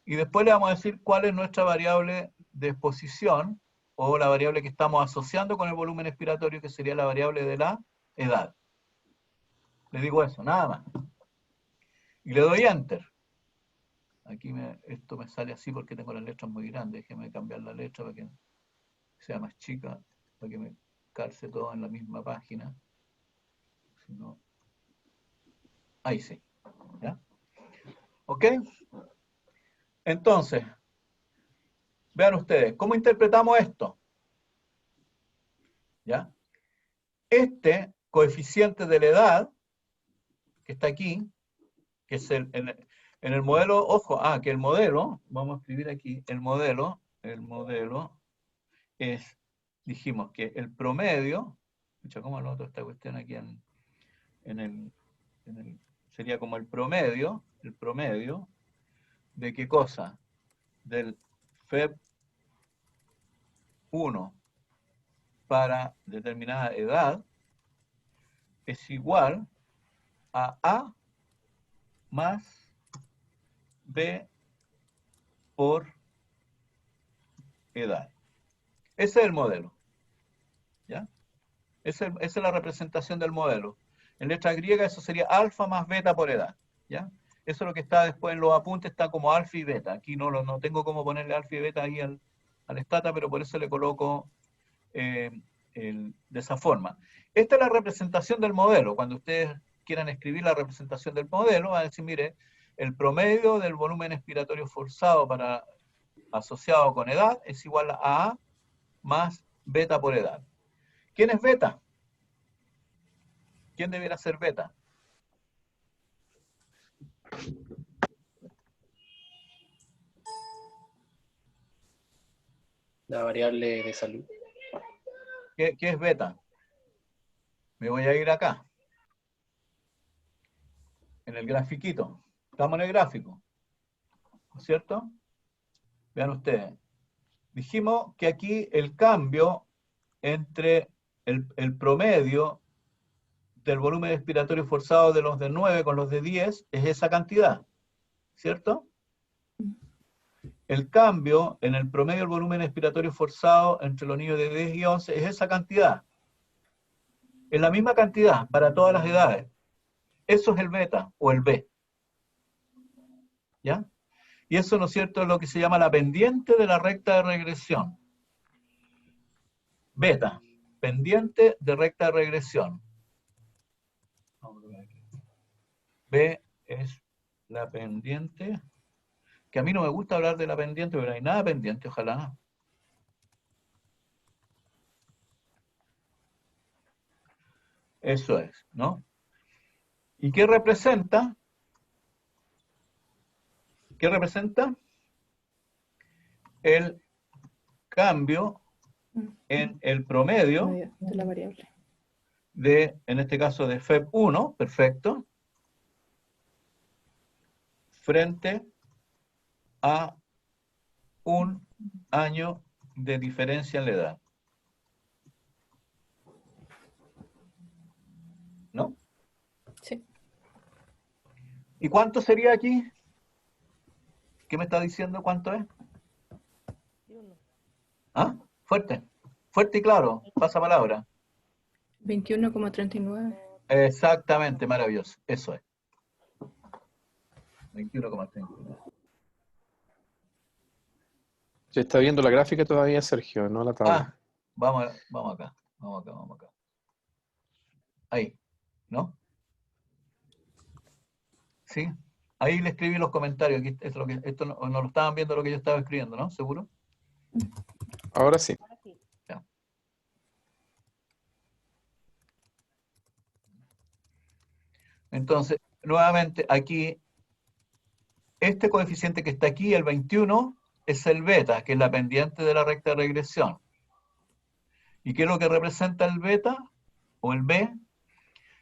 y después le vamos a decir cuál es nuestra variable de exposición, o la variable que estamos asociando con el volumen expiratorio, que sería la variable de la edad. Le digo eso, nada más. Y le doy Enter. Aquí esto me sale así porque tengo las letras muy grandes. Déjeme cambiar la letra para que sea más chica, para que me calce todo en la misma página. Si no... Ahí sí. ¿Ya? ¿Ok? Entonces, vean ustedes, ¿cómo interpretamos esto? ¿Ya? Este coeficiente de la edad, que está aquí, que es en el modelo, ojo, que el modelo, vamos a escribir aquí, el modelo es, dijimos que el promedio, ¿cómo anoto esta cuestión aquí sería como el promedio de qué cosa? Del FEP1 para determinada edad es igual a A más B por edad. Ese es el modelo. ¿Ya? Esa es la representación del modelo. En letra griega eso sería alfa más beta por edad. ¿Ya? Eso es lo que está después en los apuntes, está como alfa y beta. Aquí no tengo cómo ponerle alfa y beta ahí al Stata, pero por eso le coloco de esa forma. Esta es la representación del modelo. Cuando ustedes quieran escribir la representación del modelo, van a decir, mire, el promedio del volumen expiratorio forzado asociado con edad es igual a A más beta por edad. ¿Quién es beta? ¿Quién debiera ser beta? La variable de salud. ¿Qué es beta? Me voy a ir acá. En el grafiquito. Estamos en el gráfico. ¿No es cierto? Vean ustedes. Dijimos que aquí el cambio entre el promedio del volumen expiratorio forzado de los de 9 con los de 10 es esa cantidad. ¿Cierto? El cambio en el promedio del volumen expiratorio forzado entre los niños de 10 y 11 es esa cantidad. Es la misma cantidad para todas las edades. Eso es el beta o el B. ¿Ya? Y eso, ¿no es cierto?, es lo que se llama la pendiente de la recta de regresión. Beta, pendiente de recta de regresión. B es la pendiente, que a mí no me gusta hablar de la pendiente, pero no hay nada pendiente, ojalá. Eso es, ¿no? ¿Y qué representa? ¿Qué representa? El cambio en el promedio de la variable. En este caso de FEP1, perfecto, frente a un año de diferencia en la edad. ¿No? Sí. ¿Y cuánto sería aquí? ¿Qué me está diciendo cuánto es? 21. ¿Ah? Fuerte. Fuerte y claro. Pasa palabra. 21,39. Exactamente, maravilloso. Eso es. 21,39. Se está viendo la gráfica todavía, Sergio, no la tabla. Vamos acá. Ahí, ¿no? ¿Sí? Ahí le escribí los comentarios. Aquí, esto no lo estaban viendo lo que yo estaba escribiendo, ¿no? ¿Seguro? Ahora sí. Ahora sí. Ya. Entonces, nuevamente, aquí, este coeficiente que está aquí, el 21, es el beta, que es la pendiente de la recta de regresión. ¿Y qué es lo que representa el beta o el B?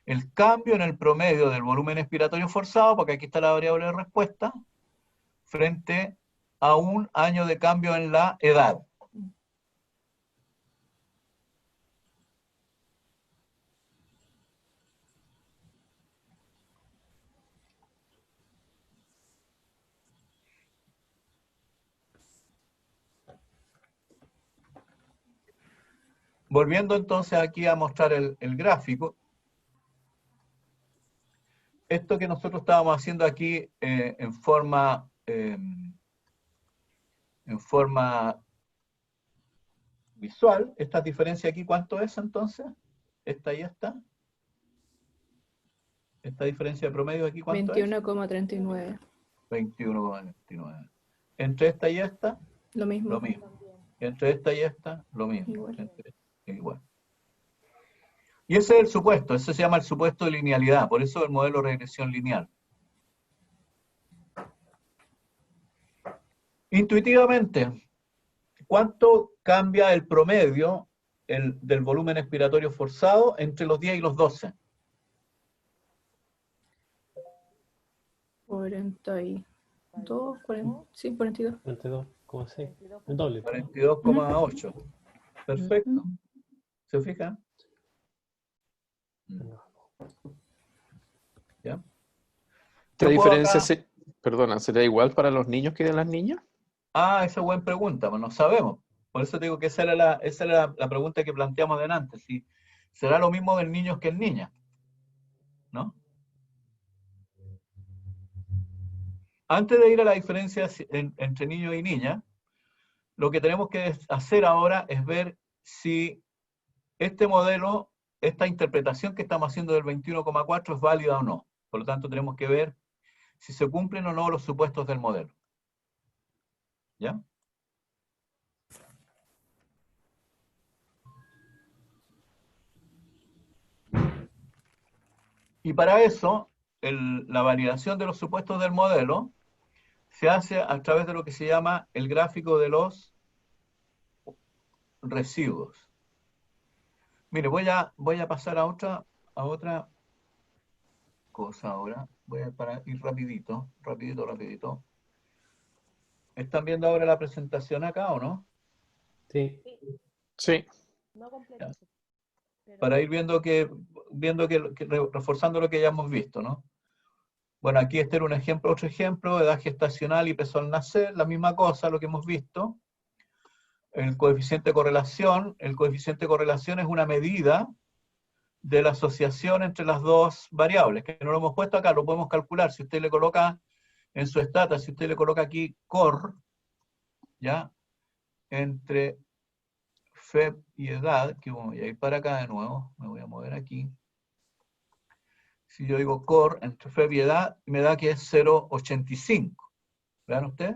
el cambio en el promedio del volumen expiratorio forzado, porque aquí está la variable de respuesta, frente a un año de cambio en la edad. Volviendo entonces aquí a mostrar el gráfico, esto que nosotros estábamos haciendo aquí en forma visual, esta diferencia aquí, ¿cuánto es entonces? Esta y esta. Esta diferencia de promedio aquí, ¿cuánto es? 21,39. 21,29. Entre esta y esta, Lo mismo. lo mismo. Entre esta y esta, lo mismo. Igual. Igual. Y ese es el supuesto, ese se llama el supuesto de linealidad, por eso el modelo de regresión lineal. Intuitivamente, ¿cuánto cambia el promedio del volumen expiratorio forzado entre los 10 y los 12? 42, 40, sí, 42. 42,6. El doble. 42,8. Perfecto. ¿Se fijan? ¿Ya? ¿Esta Yo puedo diferencia acá- perdona, sería igual para los niños que de las niñas? Ah, esa es buena pregunta, pues no sabemos. Por eso te digo que esa era la pregunta que planteamos delante. Si será lo mismo en niños que en niñas, ¿no? Antes de ir a la diferencia entre niños y niñas, lo que tenemos que hacer ahora es ver si este modelo, esta interpretación que estamos haciendo del 21,4 es válida o no. Por lo tanto, tenemos que ver si se cumplen o no los supuestos del modelo. ¿Ya? Y para eso, la validación de los supuestos del modelo se hace a través de lo que se llama el gráfico de los residuos. Mire, voy a pasar a otra cosa ahora. Voy a ir rapidito. ¿Están viendo ahora la presentación acá o no? Sí. Sí. No completo. Para ir viendo reforzando lo que ya hemos visto, ¿no? Bueno, aquí este era un ejemplo, otro ejemplo, edad gestacional y peso al nacer, la misma cosa, lo que hemos visto. El coeficiente de correlación es una medida de la asociación entre las dos variables, que no lo hemos puesto acá, lo podemos calcular. Si usted le coloca en su stata, si usted le coloca aquí cor, ¿ya? Entre FEB y edad, que voy a ir para acá de nuevo, me voy a mover aquí. Si yo digo core entre FEB y edad, me da que es 0,85. ¿Vean ustedes?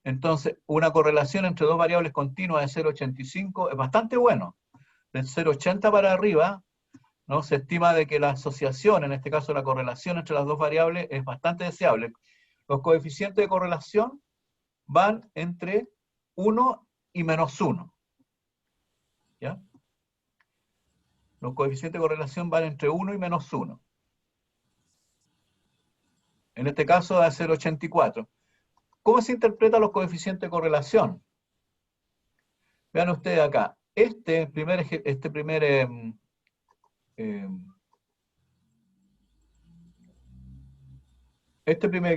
Entonces, una correlación entre dos variables continuas de 0,85 es bastante bueno. De 0,80 para arriba, ¿no? Se estima de que la asociación, en este caso la correlación entre las dos variables, es bastante deseable. Los coeficientes de correlación van entre 1 y -1. ¿Ya? Los coeficientes de correlación van entre 1 y -1. En este caso da 0,84. ¿Cómo se interpretan los coeficientes de correlación? Vean ustedes acá. Este primer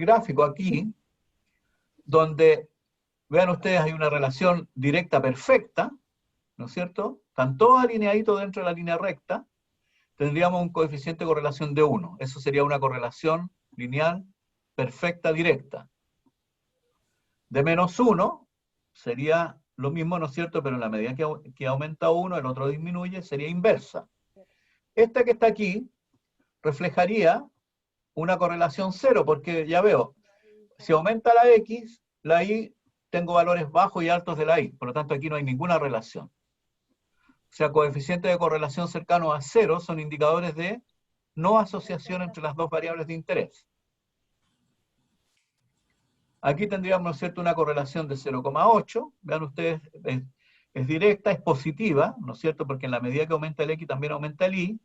gráfico aquí, donde, vean ustedes, hay una relación directa perfecta, ¿no es cierto? Están todos alineaditos dentro de la línea recta, tendríamos un coeficiente de correlación de 1. Eso sería una correlación lineal perfecta directa. De -1 sería lo mismo, ¿no es cierto? Pero en la medida que aumenta uno, el otro disminuye, sería inversa. Esta que está aquí reflejaría una correlación 0, porque ya veo, si aumenta la X, la Y, tengo valores bajos y altos de la Y, por lo tanto aquí no hay ninguna relación. O sea, coeficientes de correlación cercanos a 0 son indicadores de no asociación entre las dos variables de interés. Aquí tendríamos, ¿no es cierto?, una correlación de 0,8. Vean ustedes, es directa, es positiva, ¿no es cierto?, porque en la medida que aumenta el X también aumenta el Y,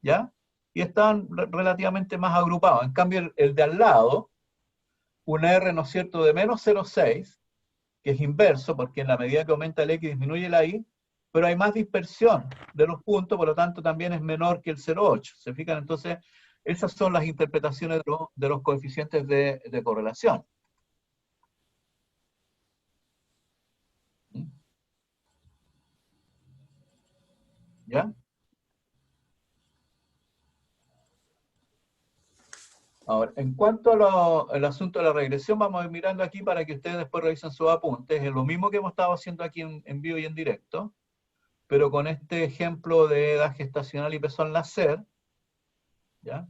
¿ya? y están relativamente más agrupados. En cambio, el de al lado, una R, ¿no es cierto?, de menos 0,6, que es inverso, porque en la medida que aumenta el X disminuye la Y, pero hay más dispersión de los puntos, por lo tanto también es menor que el 0,8. ¿Se fijan? Entonces, esas son las interpretaciones de los coeficientes de correlación. ¿Ya? Ahora, en cuanto al asunto de la regresión, vamos a ir mirando aquí para que ustedes después revisen sus apuntes. Es lo mismo que hemos estado haciendo aquí en vivo y en directo, pero con este ejemplo de edad gestacional y peso al nacer, ¿ya?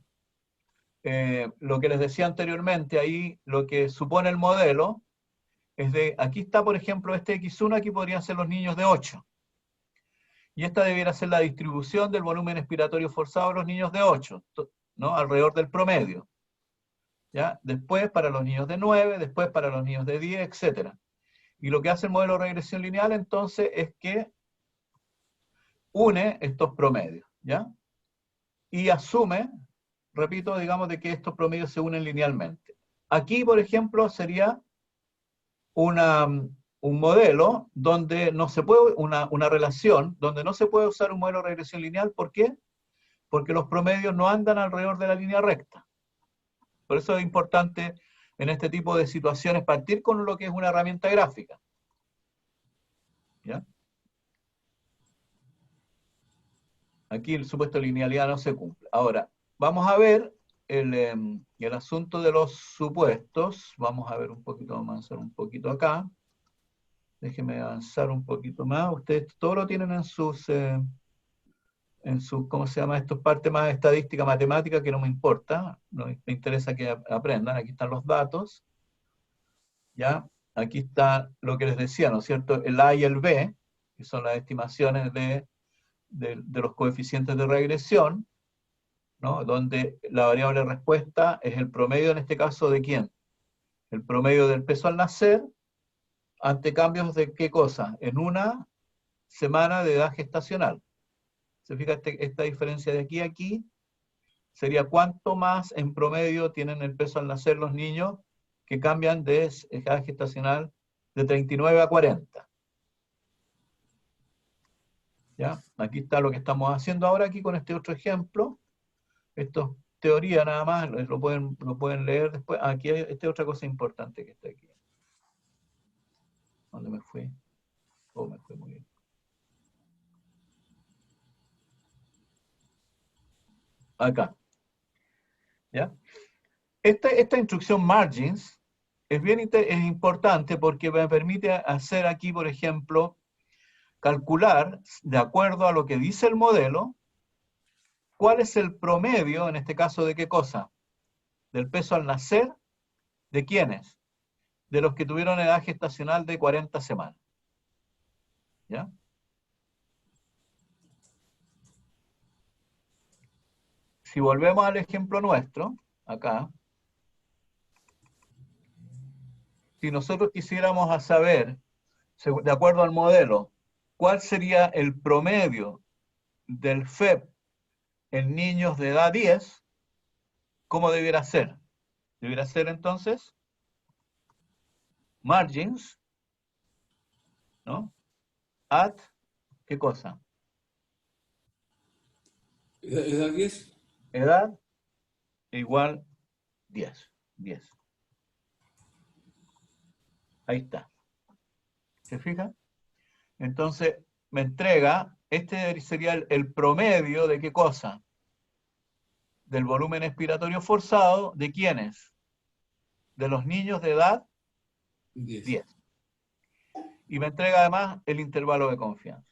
Lo que les decía anteriormente, ahí lo que supone el modelo es de, aquí está por ejemplo este X1, aquí podrían ser los niños de 8. Y esta debiera ser la distribución del volumen expiratorio forzado de los niños de 8, ¿no? Alrededor del promedio. ¿Ya? Después para los niños de 9, después para los niños de 10, etc. Y lo que hace el modelo de regresión lineal entonces es que une estos promedios, ¿ya? Y asume, repito, digamos, de que estos promedios se unen linealmente. Aquí, por ejemplo, sería un modelo donde no se puede, una relación donde no se puede usar un modelo de regresión lineal. ¿Por qué? Porque los promedios no andan alrededor de la línea recta. Por eso es importante en este tipo de situaciones partir con lo que es una herramienta gráfica. ¿Ya? Aquí el supuesto de linealidad no se cumple. Ahora, vamos a ver el asunto de los supuestos. Vamos a ver un poquito, vamos a avanzar un poquito acá. Déjenme avanzar un poquito más. Ustedes todo lo tienen en sus, ¿cómo se llama? Esto es parte más estadística, matemática, que no me importa. No me interesa que aprendan. Aquí están los datos. ¿Ya? Aquí está lo que les decía, ¿no es cierto? El A y el B, que son las estimaciones de los coeficientes de regresión, ¿no? Donde la variable respuesta es el promedio, en este caso, ¿de quién? El promedio del peso al nacer, ante cambios de ¿qué cosa? En una semana de edad gestacional. ¿Se fija esta diferencia de aquí a aquí? Sería cuánto más en promedio tienen el peso al nacer los niños que cambian de edad gestacional de 39 a 40. ¿Ya? Aquí está lo que estamos haciendo ahora aquí con este otro ejemplo. Esto es teoría nada más, lo pueden leer después. Aquí hay otra cosa importante que está aquí. ¿Dónde me fui? Oh, me fui muy bien. Acá. ¿Ya? Esta instrucción margins es importante porque me permite hacer aquí, por ejemplo, calcular, de acuerdo a lo que dice el modelo, cuál es el promedio, en este caso, ¿de qué cosa? Del peso al nacer, ¿de quiénes? De los que tuvieron edad gestacional de 40 semanas. ¿Ya? Si volvemos al ejemplo nuestro, acá, si nosotros quisiéramos saber, de acuerdo al modelo, cuál sería el promedio del FEP en niños de edad 10, ¿cómo debiera ser? Debiera ser entonces margins, ¿no? At, ¿qué cosa? ¿Edad 10? Edad igual 10. Ahí está. ¿Se fija? Entonces, me entrega, este sería el promedio de qué cosa? Del volumen expiratorio forzado, ¿de quiénes? De los niños de edad 10. Y me entrega además el intervalo de confianza.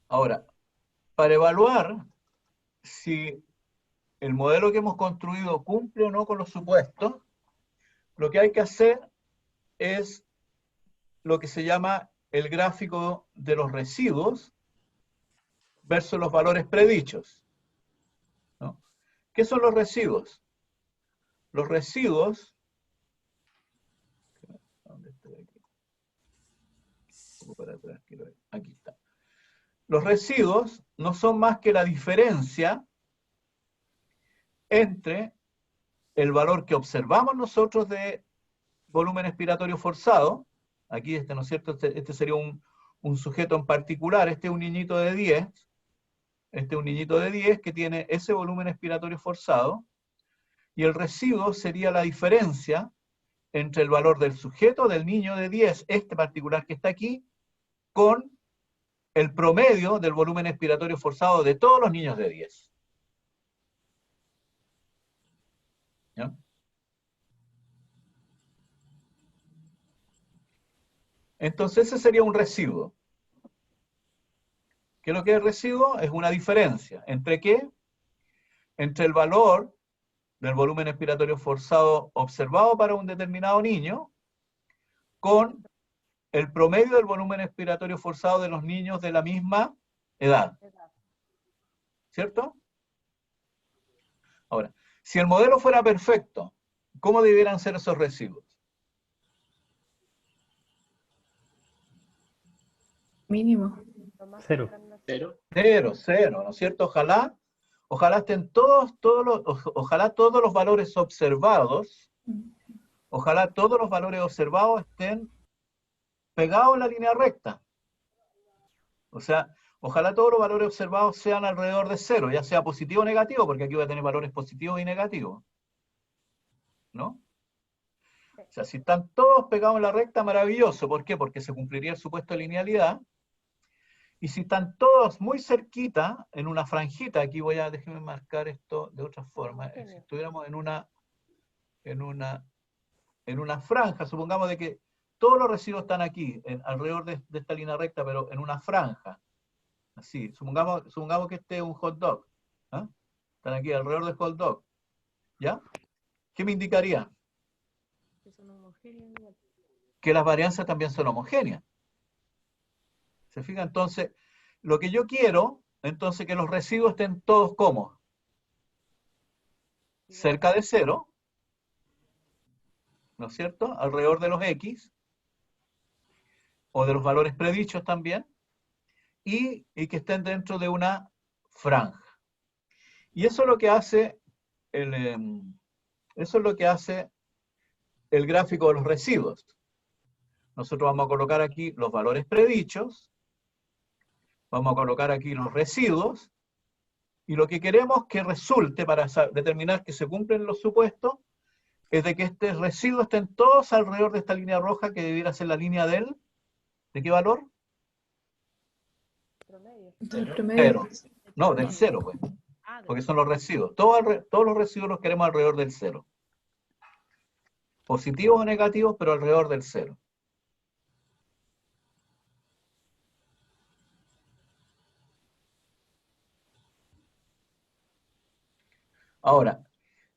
Ahora, para evaluar si el modelo que hemos construido cumple o no con los supuestos, lo que hay que hacer es lo que se llama el gráfico de los residuos versus los valores predichos, ¿no? ¿Qué son los residuos? Los residuos, ¿dónde estoy aquí? Un poco para atrás, quiero ver. Aquí está. Los residuos no son más que la diferencia entre el valor que observamos nosotros de volumen expiratorio forzado. Aquí, ¿no es cierto? Este sería un sujeto en particular. Este es un niñito de 10. Este es un niñito de 10 que tiene ese volumen expiratorio forzado. Y el residuo sería la diferencia entre el valor del sujeto, del niño de 10, este particular que está aquí, con el promedio del volumen expiratorio forzado de todos los niños de 10. ¿Ya? Entonces ese sería un residuo. ¿Qué es lo que es residuo? Es una diferencia. ¿Entre qué? Entre el valor del volumen expiratorio forzado observado para un determinado niño con el promedio del volumen expiratorio forzado de los niños de la misma edad. ¿Cierto? Ahora, si el modelo fuera perfecto, ¿cómo debieran ser esos residuos? Mínimo. Cero. Cero, ¿no es cierto? Ojalá estén ojalá todos los valores observados, estén pegados en la línea recta. O sea, ojalá todos los valores observados sean alrededor de 0, ya sea positivo o negativo, porque aquí voy a tener valores positivos y negativos. ¿No? O sea, si están todos pegados en la recta, maravilloso. ¿Por qué? Porque se cumpliría el supuesto de linealidad. Y si están todos muy cerquita, en una franjita, aquí déjenme marcar esto de otra forma. Si estuviéramos en una franja, supongamos de que todos los residuos están aquí, alrededor de esta línea recta, pero en una franja. Así, supongamos que este es un hot dog. ¿Ah? Están aquí alrededor del hot dog. ¿Ya? ¿Qué me indicaría? Que las varianzas también son homogéneas. ¿Se fija? Entonces, lo que yo quiero, entonces, que los residuos estén todos como cerca de 0, ¿no es cierto? Alrededor de los X, o de los valores predichos también, y que estén dentro de una franja. Y eso es lo que hace el gráfico de los residuos. Nosotros vamos a colocar aquí los valores predichos, vamos a colocar aquí los residuos, y lo que queremos que resulte para determinar que se cumplen los supuestos es de que estos residuos estén todos alrededor de esta línea roja que debiera ser la línea ¿de qué valor? Del promedio. 0. No, del 0, pues. Porque son los residuos. Todos los residuos los queremos alrededor del 0. Positivos o negativos, pero alrededor del 0. Ahora,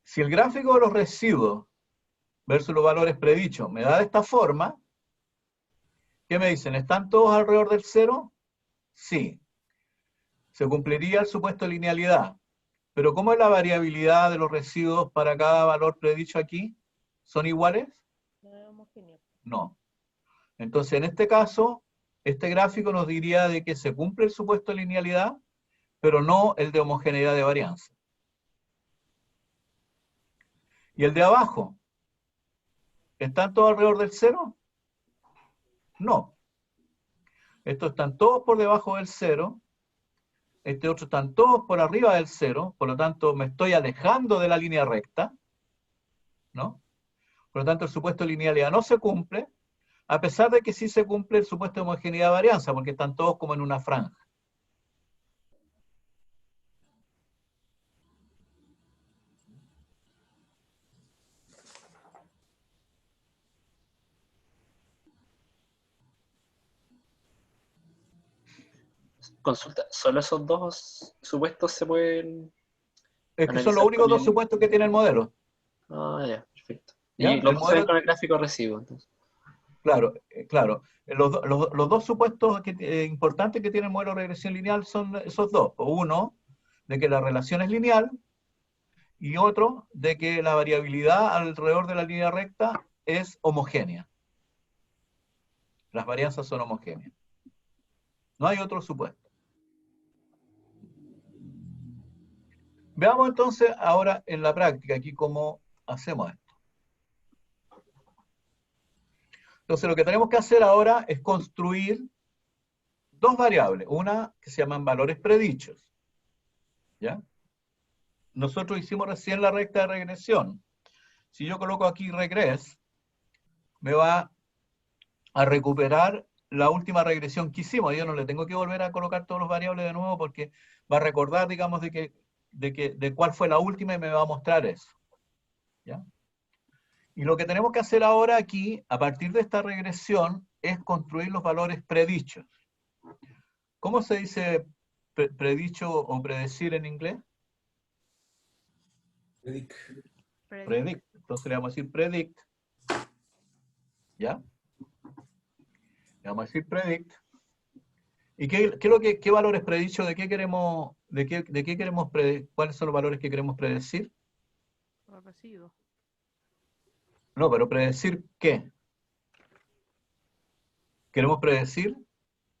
si el gráfico de los residuos versus los valores predichos me da de esta forma, ¿qué me dicen? ¿Están todos alrededor del 0? Sí. Se cumpliría el supuesto de linealidad. Pero ¿cómo es la variabilidad de los residuos para cada valor predicho aquí? ¿Son iguales? No. Entonces, en este caso, este gráfico nos diría de que se cumple el supuesto de linealidad, pero no el de homogeneidad de varianza. ¿Y el de abajo? ¿Están todos alrededor del 0? No. Estos están todos por debajo del 0. Este otro están todos por arriba del 0. Por lo tanto, me estoy alejando de la línea recta. ¿No? Por lo tanto, el supuesto de linealidad no se cumple, a pesar de que sí se cumple el supuesto de homogeneidad de varianza, porque están todos como en una franja. Consulta, ¿solo esos dos supuestos se pueden Es que son analizar los únicos con dos supuestos que tiene el modelo. Ah, ya, perfecto. ¿Ya? Y lo El vamos a ver modelo- con el gráfico residuo, entonces. Claro, claro. Los dos supuestos importantes que tiene el modelo de regresión lineal son esos dos. Uno, de que la relación es lineal, y otro, de que la variabilidad alrededor de la línea recta es homogénea. Las varianzas son homogéneas. No hay otro supuesto. Veamos entonces ahora en la práctica aquí cómo hacemos esto. Entonces lo que tenemos que hacer ahora es construir dos variables. Una que se llaman valores predichos. ¿Ya? Nosotros hicimos recién la recta de regresión. Si yo coloco aquí regress, me va a recuperar la última regresión que hicimos. Yo no le tengo que volver a colocar todos los variables de nuevo porque va a recordar, digamos, de cuál fue la última y me va a mostrar eso. ¿Ya? Y lo que tenemos que hacer ahora aquí, a partir de esta regresión, es construir los valores predichos. ¿Cómo se dice predicho o predecir en inglés? Predict. Entonces le vamos a decir predict. ¿Ya? Le vamos a decir predict. ¿Y qué valores predichos? ¿De qué queremos, cuáles son los valores que queremos predecir? Los residuos. No, pero predecir ¿qué? Queremos predecir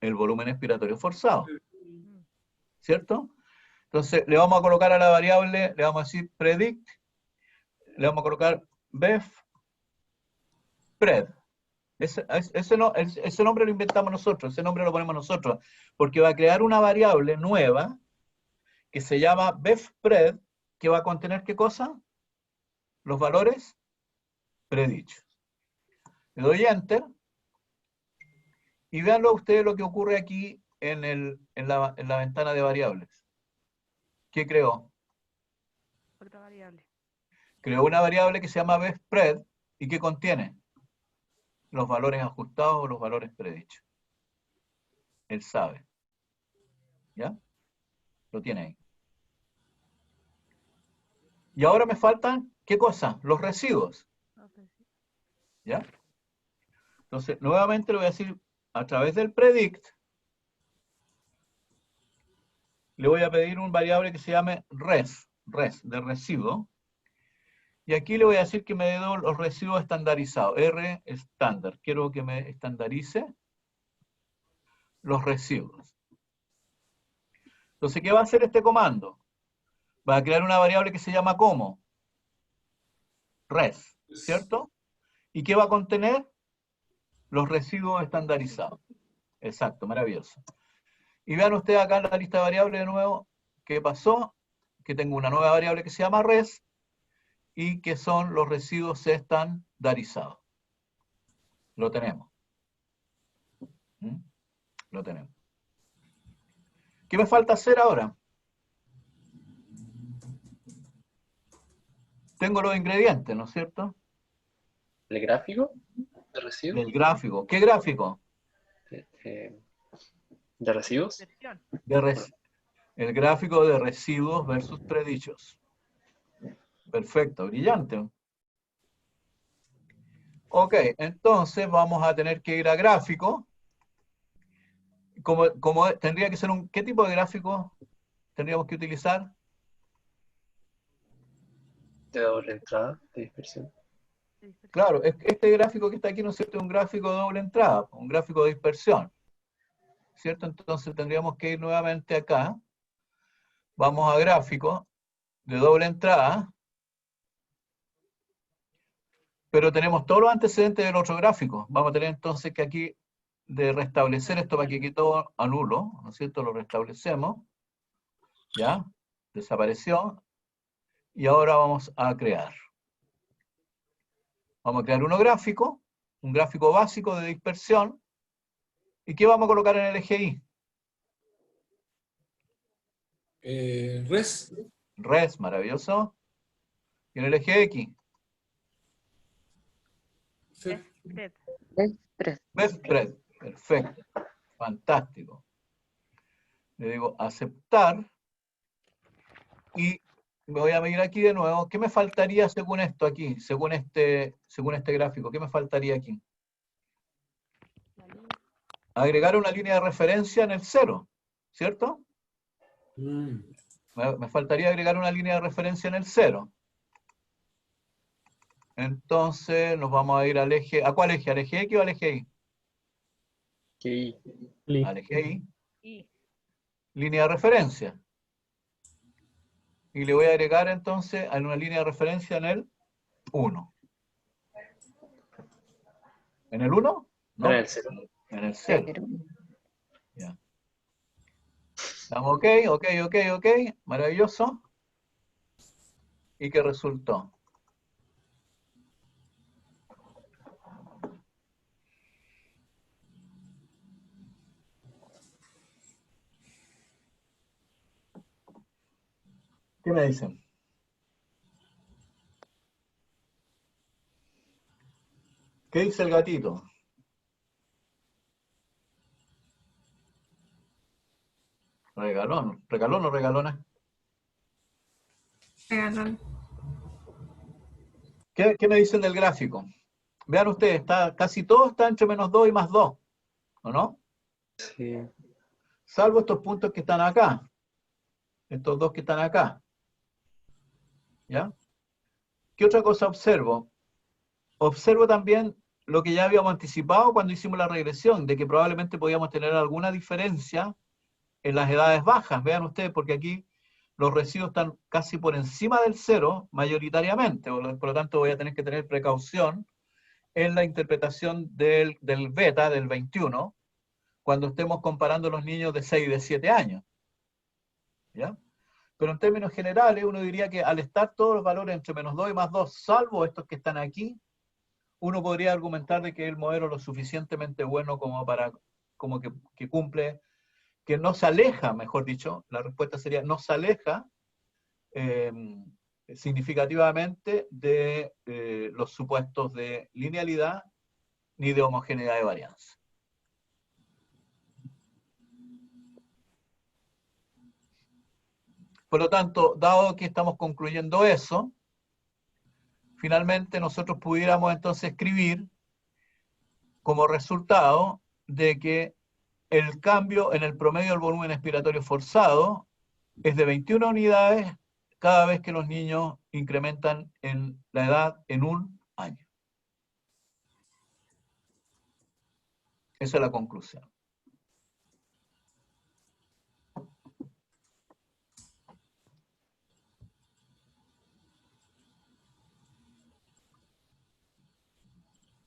el volumen expiratorio forzado. ¿Cierto? Entonces le vamos a colocar a la variable, le vamos a decir predict, le vamos a colocar bef pred. Ese nombre lo inventamos nosotros, ese nombre lo ponemos nosotros, porque va a crear una variable nueva que se llama befpred, que va a contener ¿qué cosa? Los valores predichos. Le doy Enter, y veanlo ustedes lo que ocurre aquí en la ventana de variables. ¿Qué creó? Otra variable. Creó una variable que se llama befpred, y que contiene los valores ajustados o los valores predichos. Él sabe. ¿Ya? Lo tiene ahí. Y ahora me faltan, ¿qué cosa? Los residuos. ¿Ya? Entonces, nuevamente le voy a decir, a través del predict, le voy a pedir un variable que se llame res, de residuo. Y aquí le voy a decir que me dé los residuos estandarizados, R estándar. Quiero que me estandarice los residuos. Entonces, ¿qué va a hacer este comando? Va a crear una variable que se llama como res, ¿cierto? ¿Y qué va a contener? Los residuos estandarizados. Exacto, maravilloso. Y vean ustedes acá en la lista de variables de nuevo, ¿qué pasó? Que tengo una nueva variable que se llama res, y que son los residuos estandarizados. Lo tenemos. ¿Mm? Lo tenemos. ¿Qué me falta hacer ahora? Tengo los ingredientes, ¿no es cierto? ¿El gráfico de residuos? El gráfico. ¿Qué gráfico? ¿De residuos? El gráfico de residuos versus predichos. Perfecto, brillante. Ok, entonces vamos a tener que ir a gráfico. Como tendría que ser ¿qué tipo de gráfico tendríamos que utilizar? De doble entrada, de dispersión. Claro, este gráfico que está aquí, ¿no es cierto?, es un gráfico de doble entrada, un gráfico de dispersión. ¿Cierto? Entonces tendríamos que ir nuevamente acá. Vamos a gráfico de doble entrada. Pero tenemos todos los antecedentes del otro gráfico. Vamos a tener entonces que aquí de restablecer esto para que quede todo anulo, ¿no es cierto? Lo restablecemos. ¿Ya? Desapareció. Y ahora vamos a crear. Vamos a crear un gráfico básico de dispersión. ¿Y qué vamos a colocar en el eje Y? Res. Res, maravilloso. ¿Y en el eje X? Befpred. Perfecto. Fantástico. Le digo aceptar. Y me voy a medir aquí de nuevo. ¿Qué me faltaría según esto aquí? Según este gráfico. ¿Qué me faltaría aquí? agregar una línea de referencia en el 0, ¿cierto? Mm. Me faltaría agregar una línea de referencia en el 0. Entonces nos vamos a ir al eje. ¿A cuál eje? ¿Al eje X o al eje Y? Que Al eje Y. Y Línea de referencia. Y le voy a agregar entonces a una línea de referencia en el 1. ¿En el 1? No. en el 0. En el 0. Pero Ya. Estamos ok, ok. Maravilloso. ¿Y qué resultó? ¿Qué me dicen? ¿Qué dice el gatito? Regalón. ¿Regalón o regalona? Regalón. ¿Qué me dicen del gráfico? Vean ustedes, casi todo está entre -2 y +2, ¿o no? Sí. Salvo estos puntos que están acá. Estos dos que están acá. ¿Ya? ¿Qué otra cosa observo? Observo también lo que ya habíamos anticipado cuando hicimos la regresión, de que probablemente podíamos tener alguna diferencia en las edades bajas. Vean ustedes, porque aquí los residuos están casi por encima del 0, mayoritariamente. Por lo tanto, voy a tener que tener precaución en la interpretación del beta, del 21, cuando estemos comparando los niños de 6 y de 7 años. ¿Ya? Pero en términos generales, uno diría que al estar todos los valores entre -2 y +2, salvo estos que están aquí, uno podría argumentar de que el modelo es lo suficientemente bueno como que cumple, que no se aleja, mejor dicho, la respuesta sería no se aleja significativamente de los supuestos de linealidad ni de homogeneidad de varianza. Por lo tanto, dado que estamos concluyendo eso, finalmente nosotros pudiéramos entonces escribir como resultado de que el cambio en el promedio del volumen expiratorio forzado es de 21 unidades cada vez que los niños incrementan en la edad en un año. Esa es la conclusión.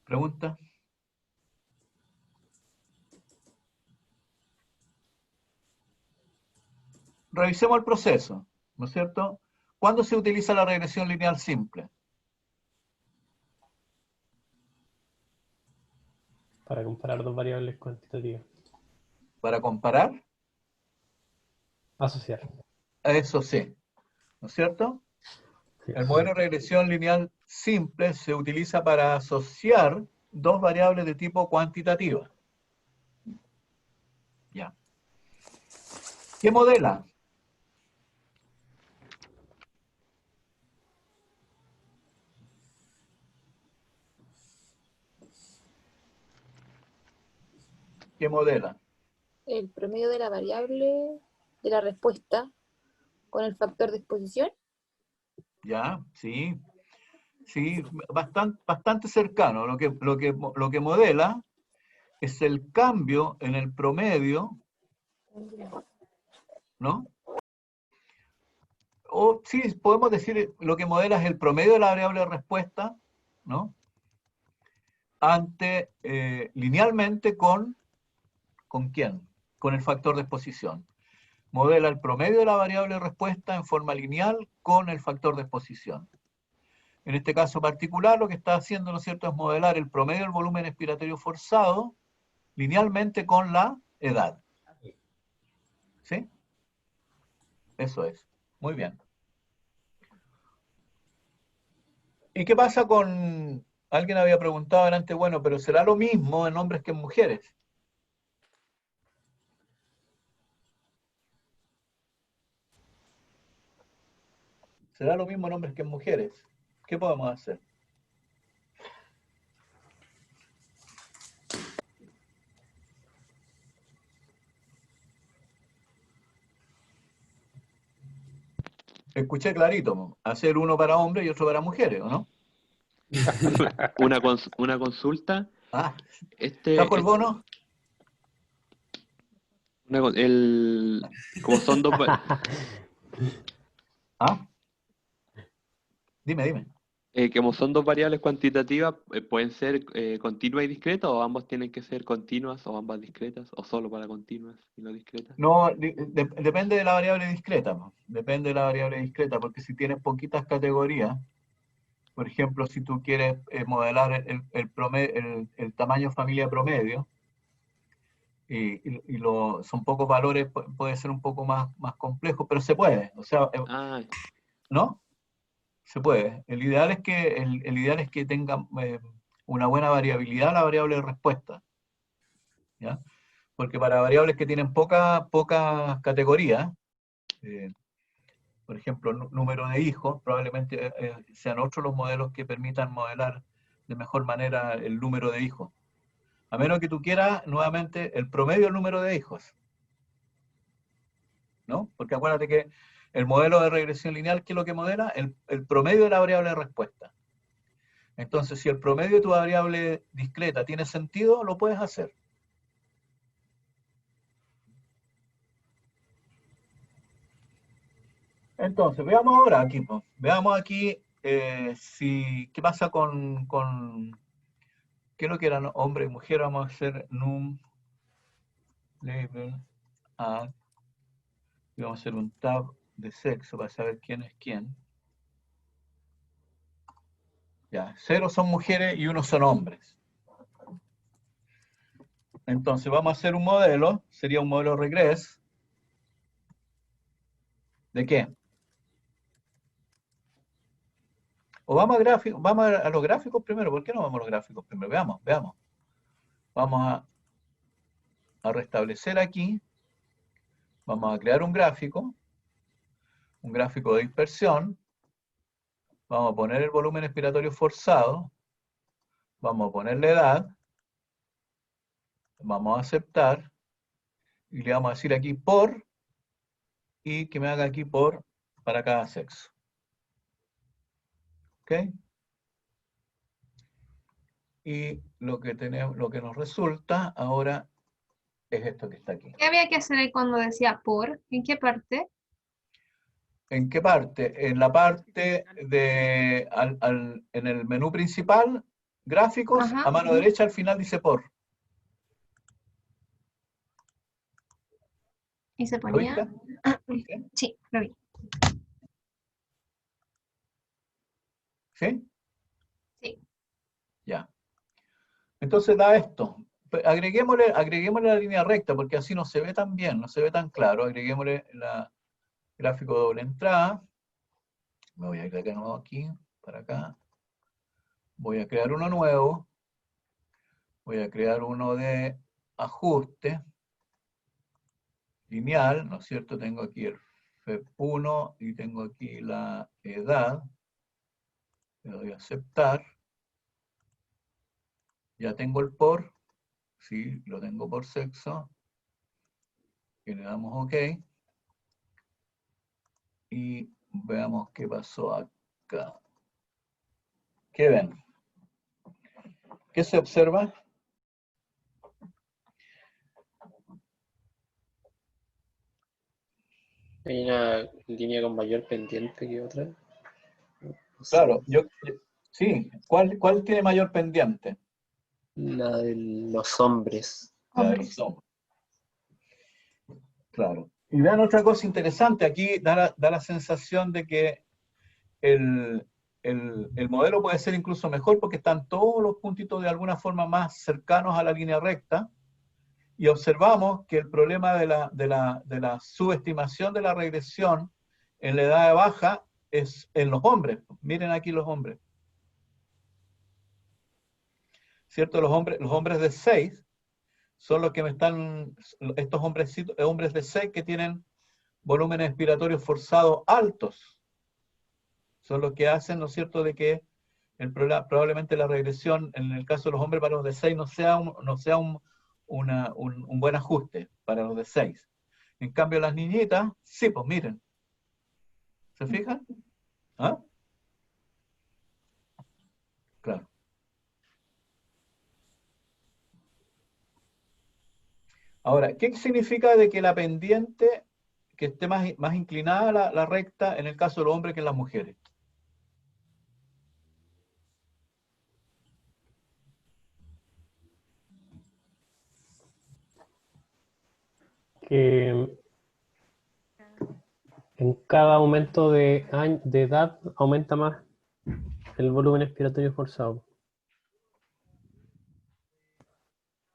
¿Pregunta? Revisemos el proceso, ¿no es cierto? ¿Cuándo se utiliza la regresión lineal simple? Para comparar dos variables cuantitativas. Para comparar, Asociar. eso sí, ¿no es cierto? Sí, El modelo de regresión lineal simple se utiliza para asociar dos variables de tipo cuantitativa. Ya. ¿Qué modela? ¿Qué modela? El promedio de la variable de la respuesta con el factor de exposición. Ya, sí. Sí, bastante cercano. Lo que modela es el cambio en el promedio, ¿no? O sí, podemos decir lo que modela es el promedio de la variable de respuesta, ¿no? Ante, linealmente ¿con quién? Con el factor de exposición. Modela el promedio de la variable de respuesta en forma lineal con el factor de exposición. En este caso particular, lo que está haciendo, ¿no es cierto?, es modelar el promedio del volumen expiratorio forzado linealmente con la edad. ¿Sí? Eso es. Muy bien. ¿Y qué pasa con... Alguien había preguntado antes, bueno, pero ¿será lo mismo en hombres que en mujeres? ¿Será lo mismo en hombres que en mujeres? ¿Qué podemos hacer? Escuché clarito, po. Hacer uno para hombres y otro para mujeres, ¿o no? Una consulta. Ah, Este, ¿saco el bono? como son dos, ¿Ah? Dime. como son dos variables cuantitativas, ¿pueden ser continuas y discretas, o ambos tienen que ser continuas, o ambas discretas, o solo para continuas y no discretas? No, depende de la variable discreta, po. Depende de la variable discreta, porque si tienes poquitas categorías, por ejemplo, si tú quieres modelar el tamaño familia promedio, son pocos valores, puede ser un poco más complejo, pero se puede, o sea, Ah, ¿no? Se puede. El ideal es que tenga una buena variabilidad la variable de respuesta, ¿ya? Porque para variables que tienen pocas categorías, por ejemplo, número de hijos, probablemente sean otros los modelos que permitan modelar de mejor manera el número de hijos. A menos que tú quieras, nuevamente, el promedio del número de hijos, ¿no? Porque acuérdate que el modelo de regresión lineal, ¿qué es lo que modela? El promedio de la variable de respuesta. Entonces, si el promedio de tu variable discreta tiene sentido, lo puedes hacer. Entonces, veamos ahora aquí, pues. Veamos aquí qué pasa con ¿qué es lo que eran hombre y mujer? Vamos a hacer num label add. Y vamos a hacer un tab de sexo para saber quién es quién. Ya, 0 son mujeres y 1 son hombres. Entonces vamos a hacer un modelo, sería un modelo regress. ¿De qué? O vamos a los gráficos primero. ¿Por qué no vamos a los gráficos primero? Veamos. Vamos a restablecer aquí. Vamos a crear un gráfico de dispersión. Vamos a poner el volumen expiratorio forzado. Vamos a poner la edad. Vamos a aceptar. Y le vamos a decir aquí por. Y que me haga aquí por para cada sexo. ¿Ok? Y lo que nos resulta ahora es esto que está aquí. ¿Qué había que hacer ahí cuando decía por? ¿En qué parte? ¿En qué parte? En la parte en el menú principal, gráficos, Ajá. a mano derecha al final dice por. Y se ¿Lo ponía. viste? Sí, lo vi. ¿Sí? Sí. Ya. Entonces da esto. Agreguémosle la línea recta, porque así no se ve tan bien, no se ve tan claro. Agreguémosle la gráfico de doble entrada. Me voy a ir de acá nuevo aquí, para acá. Voy a crear uno nuevo. Voy a crear uno de ajuste lineal, ¿no es cierto? Tengo aquí el FEP1 y tengo aquí la edad. Le doy a aceptar. Ya tengo el por. Sí, lo tengo por sexo. Y le damos OK. Y veamos qué pasó acá. ¿Qué ven? ¿Qué se observa? Hay una línea con mayor pendiente que otra. No sé. Claro, sí. ¿Cuál tiene mayor pendiente? La de los hombres. La de los hombres. Claro. Y vean otra cosa interesante. Aquí da la sensación de que el modelo puede ser incluso mejor porque están todos los puntitos de alguna forma más cercanos a la línea recta. Y observamos que el problema de la subestimación de la regresión en la edad baja es en los hombres. Miren aquí los hombres. ¿Cierto? Los hombres de 6 son los que estos hombres de 6 que tienen volúmenes expiratorios forzados altos. Son los que hacen, ¿no es cierto?, de que probablemente la regresión, en el caso de los hombres para los de 6, no sea un buen ajuste para los de 6. En cambio, las niñitas, sí, pues miren. ¿Se fijan? ¿Ah? Claro. Ahora, ¿qué significa de que la pendiente que esté más inclinada a la recta en el caso de los hombres que en las mujeres? Que en cada aumento de edad aumenta más el volumen expiratorio forzado.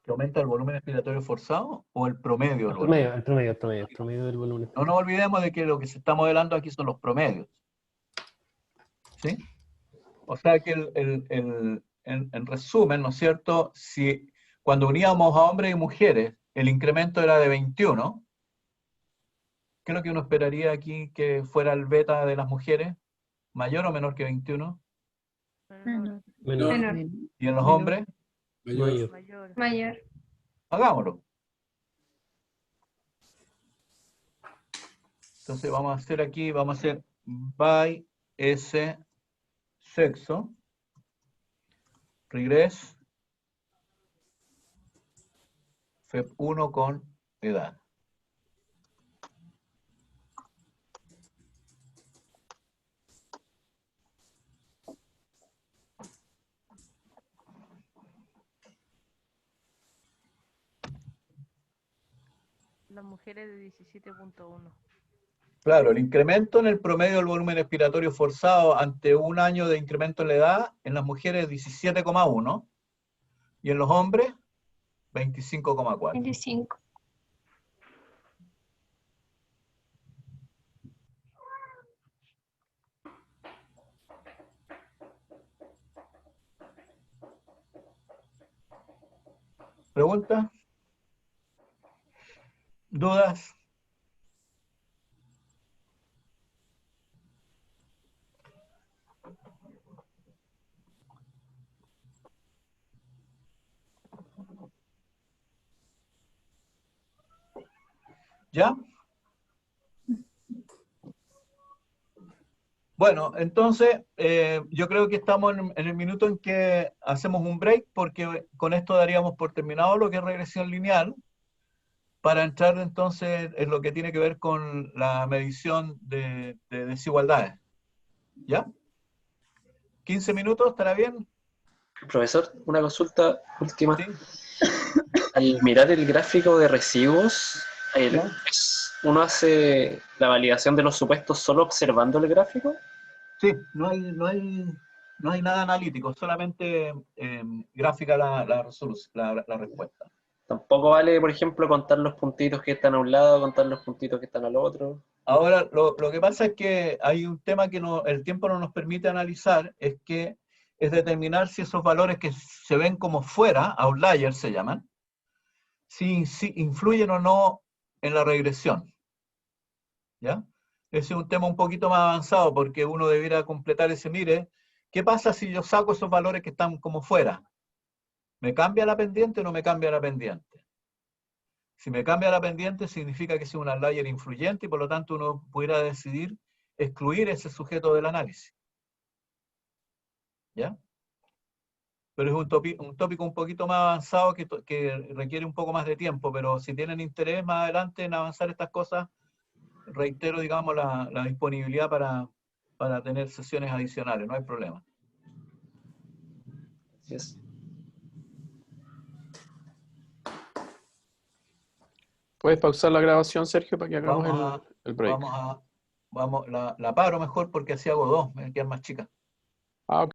¿Que aumenta el volumen expiratorio forzado o el promedio? El promedio del volumen. No nos olvidemos de que lo que se está modelando aquí son los promedios. ¿Sí? O sea que en resumen, ¿no es cierto? Si cuando uníamos a hombres y mujeres, el incremento era de 21, ¿qué es lo que uno esperaría aquí que fuera el beta de las mujeres? ¿Mayor o menor que 21? Menor. Menor. ¿Y en los hombres? Mayor. Mayor. Hagámoslo. Entonces vamos a hacer aquí, vamos a hacer by S sexo, regress, FEP1 con edad. Las mujeres de 17.1. Claro, el incremento en el promedio del volumen expiratorio forzado ante un año de incremento en la edad, en las mujeres 17,1 y en los hombres 25,4. 25. ¿Preguntas? ¿Dudas? ¿Ya? Bueno, entonces yo creo que estamos en el minuto en que hacemos un break porque con esto daríamos por terminado lo que es regresión lineal para entrar entonces en lo que tiene que ver con la medición de desigualdades. ¿Ya? 15 minutos, ¿estará bien? Profesor, una consulta última. Sí. Al mirar el gráfico de residuos, ¿uno hace la validación de los supuestos solo observando el gráfico? Sí, no hay nada analítico, solamente gráfica la resolución, la respuesta. Tampoco vale, por ejemplo, contar los puntitos que están a un lado, contar los puntitos que están al otro. Ahora, lo que pasa es que hay un tema que el tiempo no nos permite analizar, es determinar si esos valores que se ven como fuera, outliers se llaman, si influyen o no en la regresión. ¿Ya? Ese es un tema un poquito más avanzado porque uno debiera completar ese, mire, ¿qué pasa si yo saco esos valores que están como fuera? ¿Me cambia la pendiente o no me cambia la pendiente? Si me cambia la pendiente significa que es un outlier influyente y por lo tanto uno pudiera decidir excluir ese sujeto del análisis. ¿Ya? Pero es un tópico un poquito más avanzado que requiere un poco más de tiempo, pero si tienen interés más adelante en avanzar estas cosas, reitero, digamos, la disponibilidad para tener sesiones adicionales, no hay problema. Yes. ¿Puedes pausar la grabación, Sergio, para que hagamos el break? La paro mejor porque así hago dos, me quedan más chicas. Ah, ok.